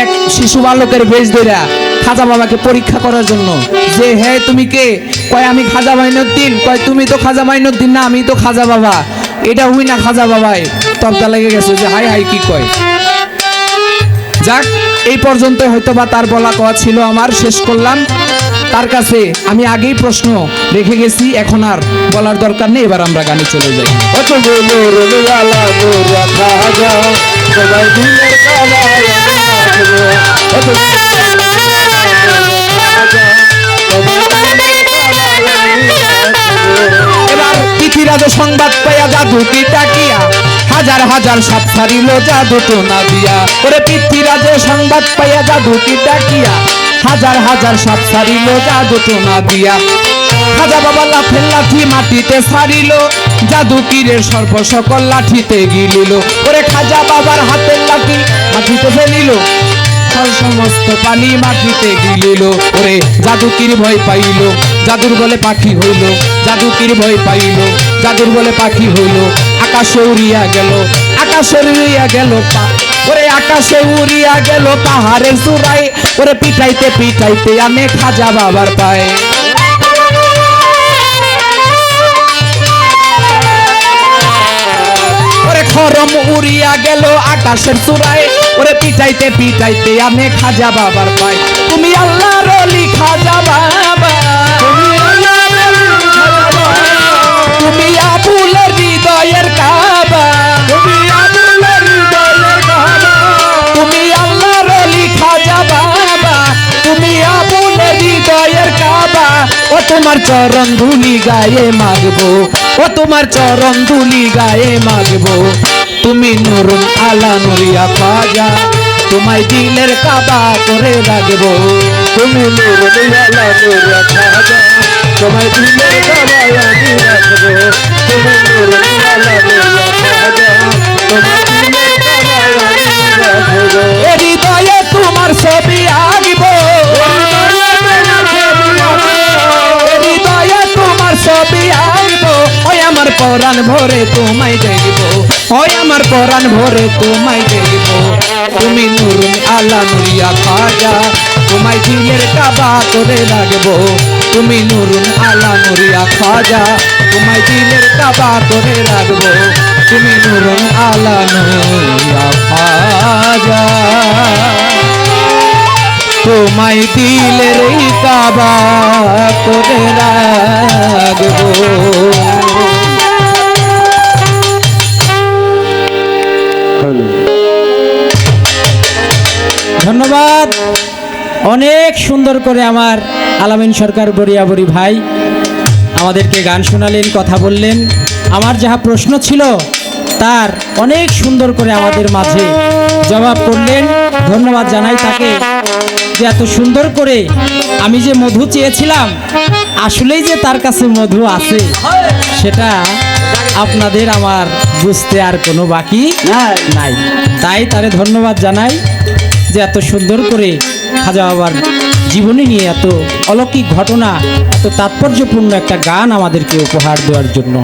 এক শিশু বালকের বেশ ধইরা খাজা বাবাকে পরীক্ষা করার জন্য, যে হে তুমি কে? কয় আমি খাজা মাইনুদ্দিন। কয় তুমি তো খাজা মাইনুদ্দিন না, আমি তো খাজা বাবা। এটা হুই না খাজা বাবাই। তবদা লেগে গেছে যে হাই হাই কি কয়। যাক, এই পর্যন্ত হয়তো বা তার বলা কথা ছিল, আমার শেষ করলাম। তার কাছে আমি আগেই প্রশ্ন রেখে গেছি, এখন আর বলার দরকার নেই। এবার আমরা গানে চলে যাই। অত নূর আলা নূর খাজা সবাই দিলের কাবায় আমি নাচবো। অত এবার পৃথিবীরাজে সংবাদ পাইয়া জাদু কি তাকিয়া হাজার হাজার সাপ ছাড়িল জাদু তো না দিয়া। ওরে পৃথিবীরাজে সংবাদ পাইয়া জাদু কি তাকিয়া হাজার হাজার সাপ ছাড়িল জাদু তো না দিয়া। খাজা বাবা লাফের লাঠি মাটিতে ছাড়িল, জাদু কিরের সর্ব সকল লাঠিতে গিলিল। ওরে খাজা বাবার হাতের লাঠি মাটিতে ফেলিল, সমস্ত পানি মাটিতে গিলিল। ওরে জাদুকির ভয় পাইল, জাদুর বলে পাখি হইল, জাদুকির ভয় পাইল, জাদুর বলে পাখি হইল। আকাশে উড়িয়া গেল, আকাশে উড়িয়া গেল, ওরে আকাশে উড়িয়া গেল পাহাড়ের চূড়ায়। ওরে পিটাইতে পিটাইতে আনে খাজা বাবার পায়ে। ওরে খরম উড়িয়া গেল আকাশের চূড়ায়, ওরে পিটাইতে পিটাইতে আনে খাজা বাবার পায়। তুমি আল্লাহর ওলি খাজা বাবা, তুমি আবুলের হৃদয়ের কাবা, তুমি আবুলের হৃদয়ের কাবা, তুমি আল্লাহর ওলি খাজা বাবা, তুমি আবুলের হৃদয়ের কাবা। ও তোমার চরণ ধুলি গায়ে মাগবো, ও তোমার চরণ ধুলি গায়ে মাগবো। তুমি নুরুন আলা নুরিয়া খাজা, তোমায় দিলের কাবা করে রাখবো। তুমি নূর আলা নূর খাজা সবাই দিলের কাবায় আমি নাচবো। তুমি নূর আলা নূর খাজা সবাই দিলের কাবায় আমি নাচবো। এ হৃদয়ে তোমার ছবি আঁকব, হৃদয়ে তোমার ছবি আঁকব। ওই আমার পরাণ ভরে তোমায় দেখব, ওই আমার পরাণ ভরে তোমায় দেখব। তুমি নুরুন আলা নুরিয়া খাজা, তোমায় দিলের কাবা করে রাখবো। তুমি নুরুন আলা নুরিয়া খাজা, তোমায় দিলের কাবা করে রাখবো। তুমি নুরুন আলা নুরিয়া খাজা, তোমায় দিলের কাবা করে রাখবো। ধন্যবাদ। অনেক সুন্দর করে আমার আলামিন সরকার বরিয়াবরি ভাই আমাদেরকে গান শোনালেন, কথা বললেন। আমার যাহা প্রশ্ন ছিল তার অনেক সুন্দর করে আমাদের মাঝে জবাব করলেন। ধন্যবাদ জানাই তাকে, যে এত সুন্দর করে আমি যে মধু চেয়েছিলাম, আসলেই যে তার কাছে মধু আছে সেটা আপনাদের আমার বুঝতে আর কোনো বাকি নাই। তাই তারে ধন্যবাদ জানাই যে এত সুন্দর করে খাজা বাবার জীবনী নিয়ে এত অলৌকিক ঘটনা, এত তাৎপর্যপূর্ণ একটা গান আমাদেরকে উপহার দেওয়ার জন্য।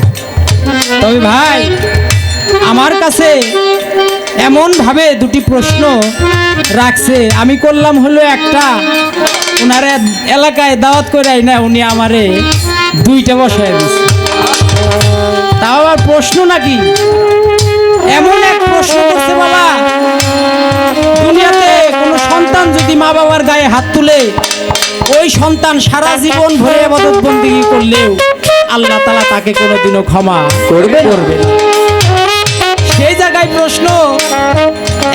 তবে ভাই, আমার কাছে এমনভাবে দুটি প্রশ্ন রাখছে, আমি করলাম হলো একটা, ওনার এলাকায় দাওয়াত করে না, উনি আমারে দুইটা বসায় দিচ্ছে। তাও আবার প্রশ্ন নাকি, এমন এক প্রশ্ন করছে বাবা, দুনিয়াতে কোনো সন্তান যদি মা বাবার গায়ে হাত তুলে ওই সন্তান সারা জীবন ভরে ইবাদত বন্দেগী করলেও আল্লাহ তাআলা তাকে কোনোদিনও ক্ষমা করবে না। সেই জায়গায় প্রশ্ন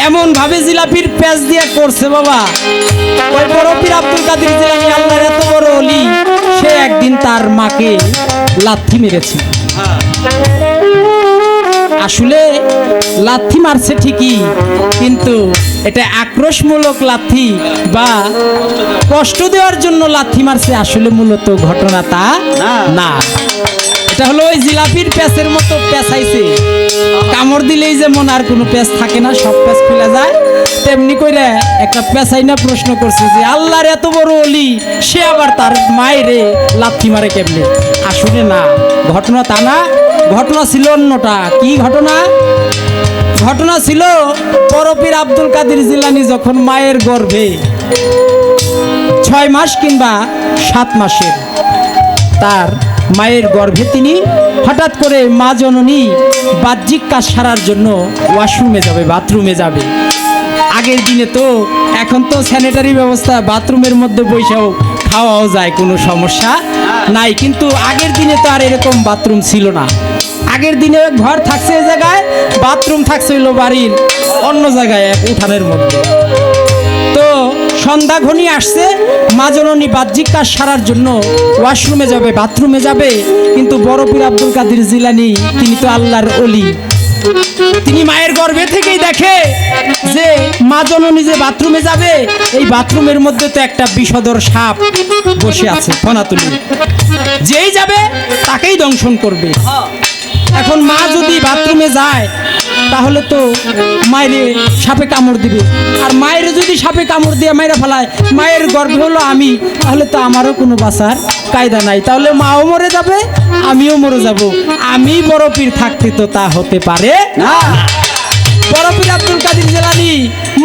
এমন ভাবে জিলাপির প্যাচ দিয়ে করছে বাবা, ওই বড় পীর আব্দুল কাদের জিলানী আল্লাহর এত বড় ওলি, সে একদিন তার মাকে লাথি মেরেছে। আসলে লাথি মারছে ঠিকই, কিন্তু এটা আক্রোশমূলক লাথি বা কষ্ট দেওয়ার জন্য লাথি মারছে, আসলে মূলত ঘটনা তা না। এটা হলো ওই জিলাপির প্যাচের মতো পেঁচাইছে, কামড় দিলেই যেমন আর কোনো প্যাচ থাকে না, সব প্যাচ খুলে যায়, তেমনি করে একটা পেঁচাই না প্রশ্ন করছে যে আল্লাহর এত বড় ওলি, সে আবার তার মায়েরে লাথি মারে কেমনে? আসলে না, ঘটনা তা না, ঘটনা ছিল অন্যটা। কি ঘটনা? ঘটনা ছিল বড় পীর আব্দুল কাদের জিলানী যখন মায়ের গর্ভে 6 মাস কিংবা 7 মাসের, তার মায়ের গর্ভে তিনি হঠাৎ করে মা জননী বাহ্যিক কাজ সারার জন্য ওয়াশরুমে যাবে, বাথরুমে যাবে। আগের দিনে তো, এখন তো স্যানিটারি ব্যবস্থা, বাথরুমের মধ্যে বসেও খাওয়াও যায়, কোনো সমস্যা নাই, কিন্তু আগের দিনে তো আর এরকম বাথরুম ছিল না। আগের দিনে ঘর থাকছে এই জায়গায়, বাথরুম থাকছে হইলো বাড়ির অন্য জায়গায় এক উঠানের মধ্যে। তো সন্ধ্যা ঘনিয়ে আসছে, মা জননী বাহ্যিক কাজ সারার জন্য ওয়াশরুমে যাবে, বাথরুমে যাবে, কিন্তু বড় পীর আব্দুল কাদের জিলানী তিনি তো আল্লাহর ওলি, তিনি মায়ের গর্ভে থেকেই দেখে যে মা জননী যে বাথরুমে যাবে, এই বাথরুমের মধ্যে তো একটা বিষধর সাপ বসে আছে ফনা তুলে, যেই যাবে তাকেই দংশন করবে। এখন মা যদি বাথরুমে যায় তাহলে তো মায়েরে সাপে কামড় দিবে, আর মায়ের যদি সাপে কামড় দিয়ে মায়েরা ফেলায়, মায়ের গর্ভে হলো আমি, তাহলে তো আমারও কোনো বাঁচার কায়দা নাই, তাহলে মাও মরে যাবে, আমিও মরে যাব। আমি বড় পীর থাকতে তো তা হতে পারে না। বড় পীর আব্দুল কাদের জিলানী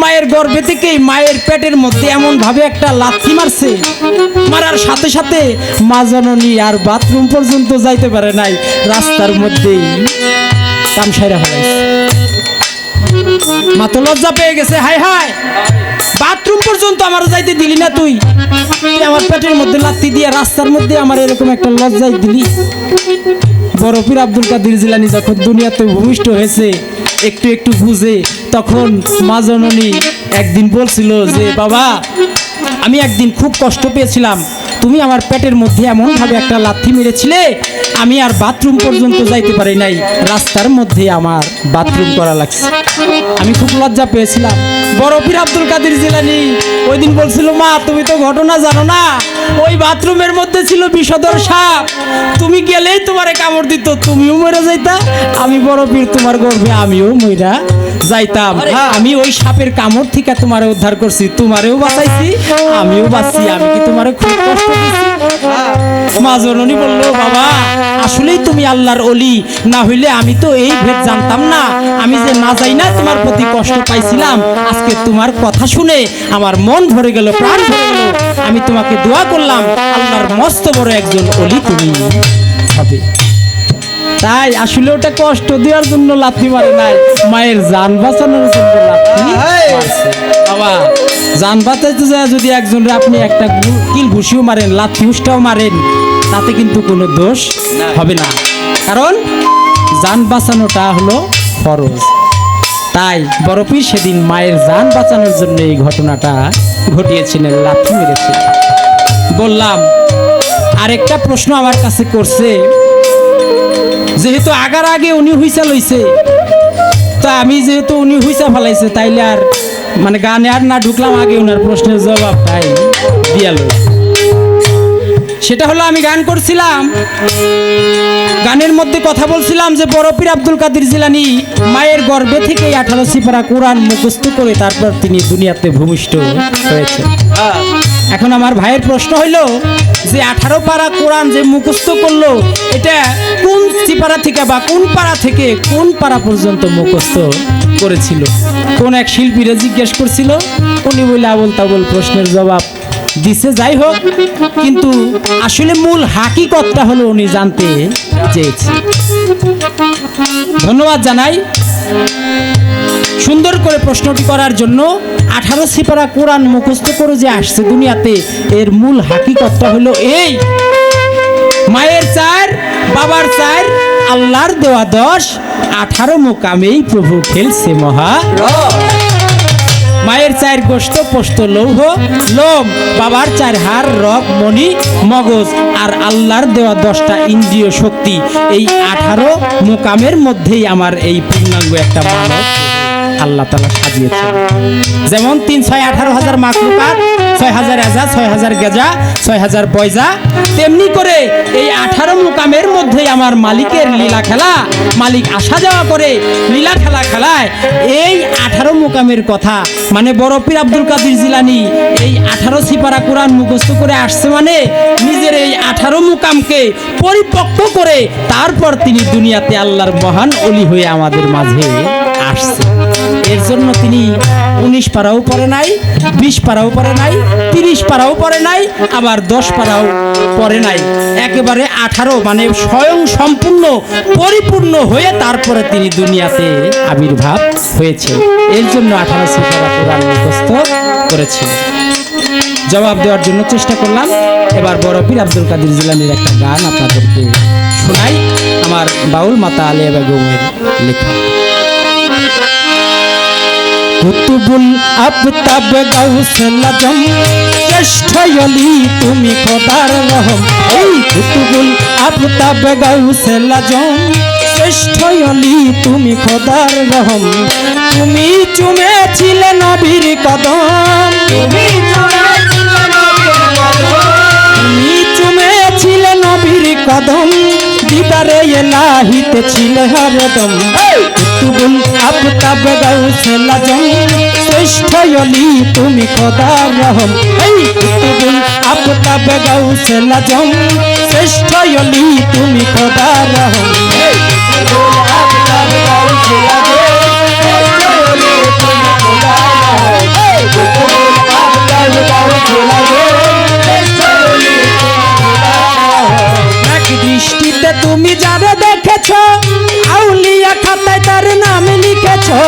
মায়ের গর্ভে থেকেই মায়ের পেটের মধ্যে এমন ভাবে একটা লাথি মারছে, মারার সাথে সাথে মা জননী আর বাথরুম পর্যন্ত যাইতে পারে নাই, রাস্তার মধ্যেই কাম সাইরা ফেলাইছে। মা তো লজ্জা পেয়ে গেছে, হায় হায়, বাথরুম পর্যন্ত আমার যাইতে দিলি না, তুই আমার পেটের মধ্যে লাথি দিয়ে রাস্তার মধ্যে আমার এরকম একটা লজ্জাই দিলি। বড় পীর আব্দুল কাদের জিলানী যখন দুনিয়াতে ভূমিষ্ঠ হয়েছে, একটু একটু বুঝে, তখন মা জননী একদিন বলছিল যে বাবা, আমি একদিন খুব কষ্ট পেয়েছিলাম, তুমি আমার পেটের মধ্যে এমনভাবে একটা লাথি মেরেছিলে, আমি আর বাথরুম পর্যন্ত যাইতে পারি নাই, রাস্তার মধ্যে আমার বাথরুম করা লাগছে, আমি খুব লজ্জা পেয়েছিলাম। বড় পীর আব্দুল কাদের জিলানী ওই দিন বলছিল, মা তুমি তো ঘটনা জানো না, ওই বাথরুমের মধ্যে ছিল বিষধর সাপ, তুমি গেলেই তোমারে কামড় দিত, তুমিও মরে যাইতা, আমি বড় পীর তোমার গর্ভে আমিও মইরা যাইতাম, আমি ওই সাপের কামড় থেকে তোমারে উদ্ধার করছি, তোমারেও বাঁচাইছি, আমিও বাঁচছি, আমি কি তোমারে খুব কষ্ট দিছি? মা জননী বললো, বাবা আসলেই তুমি আল্লাহর ওলি, না হইলে আমি তো এই ভেদ জানতাম না, আমি যে না যাই না তোমার প্রতি কষ্ট পাইছিলাম, আজকে তোমার কথা শুনে আমার মন ভরে গেল, প্রাণ ভরে গেল, আমি তোমাকে দোয়া করলাম, আল্লাহর মস্ত বড় একজন ওলি তুমি হবে। তাই আসলে ওটা কষ্ট দেওয়ার জন্য লাথি মারে নাই, মায়ের জান বাঁচানোর জন্য লাথি মারছে। বাবা, জান বাঁচাইতে যায় যদি একজনের আপনি একটা কিল ঘুষিও মারেন, লাথি উষ্টাও মারেন, তাতে কিন্তু কোনো দোষ হবে না, কারণ জান বাঁচানোটা হলো ফরজ। তাই বড় পীর সেদিন মায়ের জান বাঁচানোর জন্য এই ঘটনাটা ঘটিয়েছিলেন, লাথি মেরেছিলেন। বললাম আরেকটা প্রশ্ন আমার কাছে করছে, যেহেতু আগার আগে উনি হুইসা লইছে, তো আমি যেহেতু উনি হুইসা ফেলাইছে, তাইলে আর মানে গানে আর না ঢুকলাম, আগে ওনার প্রশ্নের জবাবটাই দিয়া লই। সেটা হলো, আমি গান করছিলাম, গানের মধ্যে কথা বলছিলাম যে বড় পীর আব্দুল কাদের জিলানী মায়ের গর্ভে থেকে 18 সিপারা কোরআন মুখস্থ করে তারপর তিনি দুনিয়াতে ভূমিষ্ঠ হয়েছেন। এখন আমার ভাইয়ের প্রশ্ন হইল যে 18 পারা কোরআন যে মুখস্থ করলো, এটা কোন সিপারা থেকে বা কোন পারা থেকে কোন পারা পর্যন্ত মুখস্থ করেছিল? কোন এক শিল্পীরা জিজ্ঞেস করছিল, উনি বলে আবল তাবল প্রশ্নের জবাব দিছে। যাই হোক, কিন্তু আসলে মূল হাকিকতটা হলো উনি জানতে চেয়েছে। ধন্যবাদ জানাই। সুন্দর করে প্রশ্নটি করার জন্য 18 সিপারা কোরআন মুখস্থ করে যে আসছে দুনিয়াতে, এর মূল হাকিকতটা হলো এই: মায়ের 4, বাবার 4, আল্লাহর দেওয়া 10, 18 মোকামেই প্রভু খেলছে মহা। মায়ের 4 গোশত পোস্ত লৌহ লোম, বাবার 4 হাড় রগ মণি মগজ, আর আল্লাহর দেওয়া 10টা ইন্দ্রিয় শক্তি। এই 18 মোকামের মধ্যেই আমার এই পূর্ণাঙ্গ একটা মানব আল্লাহ তাআলা সাজিয়েছেন। যেমন 3, 6, 18,000 মাখলুকাত, 6,000 এজা, 6,000 গেজা, 6,000 বয়জা, তেমনি করে এই 18 মোকামের মধ্যেই আমার মালিকের লীলা খেলা, মালিক আসা যাওয়া করে লীলা খেলা খেলায়। এই 18 মোকামের কথা মানে বড় পীর আব্দুল কাদের জিলানী এই 18 সিপারা কোরআন মুখস্থ করে আসছে, মানে নিজের এই 18 মোকামকে পরিপক্ক করে তারপর তিনি দুনিয়াতে আল্লাহর মহান ওলি হয়ে আমাদের মাঝে আসছে। এর জন্য তিনি 19 পারাও পড়ে নাই, 20 পারাও পড়ে নাই, 30 পারাও পড়ে নাই, আবার 10 পারাও পড়ে নাই। একেবারে 18 মানে স্বয়ং সম্পূর্ণ পরিপূর্ণ হয়ে তারপরে তিনি দুনিয়াতে আবির্ভাব হয়েছে। এর জন্য 18 সিপারা কোরআন মুখস্থ করেছিলেন। জবাব দেওয়ার জন্য চেষ্টা করলাম। এবার বড় পীর আব্দুল কাদের জিলানীর একটা গান আপনাদেরকে শোনাই, আমার বাউল মাতা আলিয়া বেগমের লেখা। কুতুবুল আফতাব গাউসুল আজম শ্রেষ্ঠ অলি তুমি খোদার রহম। এই কুতুবুল আফতাব গাউসুল আজম শ্রেষ্ঠ অলি তুমি খোদার রহম। তুমি চুমেছিলে নবীর কদম, তুমি চুমেছিলে নবীর কদম, দিদারে এলাহিতে ছিলে হরদম। কুতুবুল আফতাব গাউসুল আজম শ্রেষ্ঠ অলি তুমি খোদার রহম। এই কুতুবুল আফতাব গাউসুল আজম শ্রেষ্ঠ অলি তুমি খোদার রহম। এক দৃষ্টিতে তুমি যারে দেখেছো, আউলিয়া খাতায় তার নাম লিখেছো।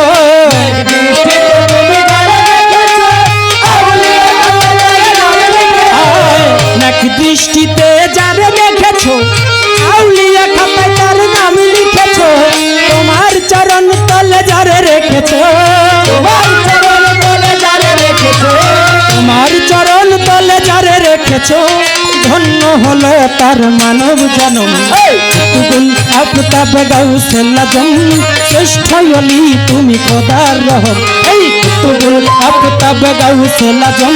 এক দৃষ্টিতে যারে দেখেছো, আউলিয়া খাতায় তার নাম লিখেছো। তোমার চরণ তলে যারে রেখেছো, তোমার চরণ তলে যারে রেখেছো, তোমার চরণ তলে যারে রেখেছো, ধন্য হলো তার মানব জনম। কুতুবুল আফতাব গাউসুল আজম শ্রেষ্ঠ অলি তুমি খোদার রহম। এই কুতুবুল আফতাব গাউসুল আজম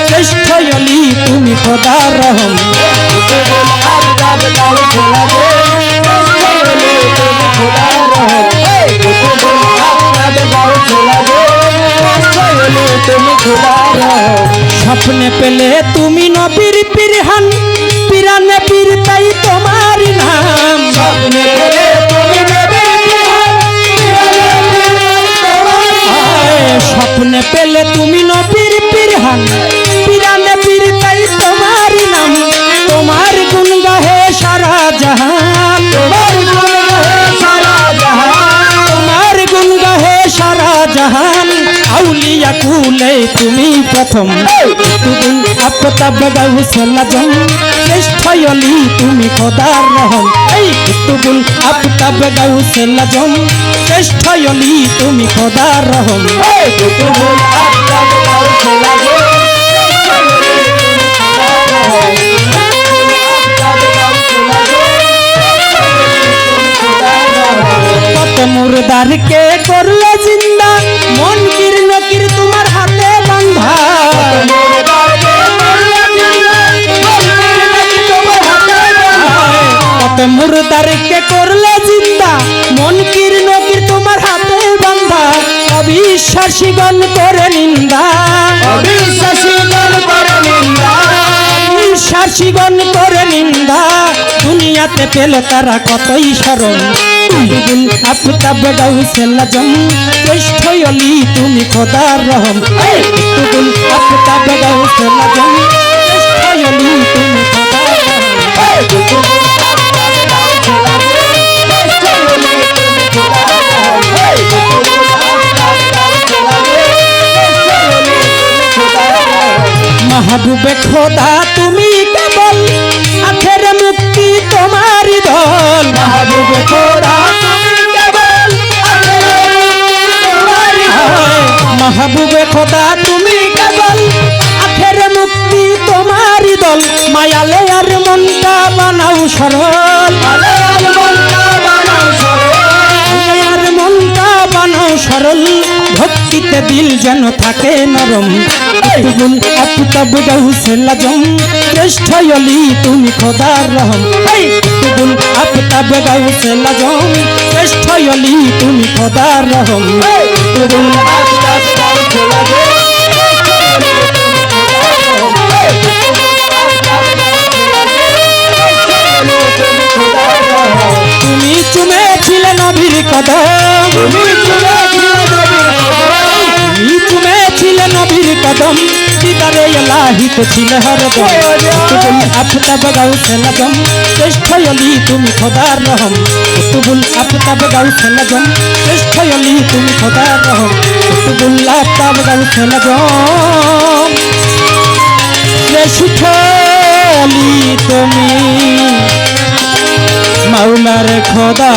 শ্রেষ্ঠ অলি তুমি খোদার রহম। কুতুবুল আফতাব গাউসুল আজম শ্রেষ্ঠ অলি তুমি খোদার রহম। এই কুতুবুল আফতাব গাউসুল আজম শ্রেষ্ঠ অলি তুমি খোদার রহম। স্বপ্নে পেলে তুমি নবীর পিরহান, পিরানে পীর তাই তোমার নাম। স্বপ্নে পেলে তুমি নবীর পিরহান, পিরানে পীর তাই তোমার নাম। স্বপ্নে পেলে তুমি নবীর পিরহান, পিরানে পীর তাই তোমার নাম। তোমার গুণ গাহে সারা জাহান, তোমার গুণ গাহে সারা জাহান, তোমার গুণ গাহে সারা জাহান। আউলিয়া কুলে তুমি প্রথম। কুতুবুল আফতাব গাউসুল আজম শ্রেষ্ঠ অলি তুমি খোদার রহম। এই কুতুবুল আফতাব গাউসুল আজম শ্রেষ্ঠ অলি তুমি খোদার রহম। এই কুতুবুল আফতাব গাউসুল আজম শ্রেষ্ঠ অলি তুমি খোদার রহম। কত মুর্দারকে করলে জিন্দা, মন কির নকির তোমার হাতে বাঁধা। কত মুর্দারকে করলে জিন্দা, মন কির নকির তোমার হাতে বাঁধা। অবিশ্বাসীগণ করে নিন্দা, অবিশ্বাসীগণ করে নিন্দা, অবিশ্বাসীগণ করে নিন্দা। দুনিয়াতে পেল তারা কতই শরণ। কুতুবুল আফতাব গাউসুল আজম শ্রেষ্ঠ অলি তুমি খোদার রহম। এই কুতুবুল আফতাব গাউসুল আজম শ্রেষ্ঠ অলি তুমি খোদার রহম। এই কুতুবুল আফতাব গাউসুল আজম শ্রেষ্ঠ অলি তুমি খোদার রহম। এই কুতুবুল আফতাব খোদা তুমি কেবল আখের মুক্তি তোমারই দল মাহবুব খোদা তুমি কেবল মাহবুবে খোদা তুমি কেবল আখের মুক্তি তোমারই দল মায়ালে আর মনটা বানাও সরল আলের মনটা বানাও সরল আর মনটা বানাও সরল ভক্তিতে দিল যেন থাকে নরম তুবুল আফতাব গাউসুল আজম শ্রেষ্ঠ অলি তুমি খোদার রহম তুবুল আফতাব গাউসুল আজম শ্রেষ্ঠ অলি তুমি খোদার রহম তুবুল আফতাব গাউসুল আজম তুমি চুমেছিলে নবীর কদম তুমি তুমি চুমেছিলে নবীর কদম দিদারে এলাহিতে ছিলে হরদম তুবুল আফতাব গাউসুল আজম শ্রেষ্ঠ অলি তুমি খোদার রহম তুবুল আফতাব গাউসুল আজম শ্রেষ্ঠ অলি তুমি খোদার রহম তুবুল আফতাব গাউসুল আজম শ্রেষ্ঠ অলি তুমি মাওলার খোদা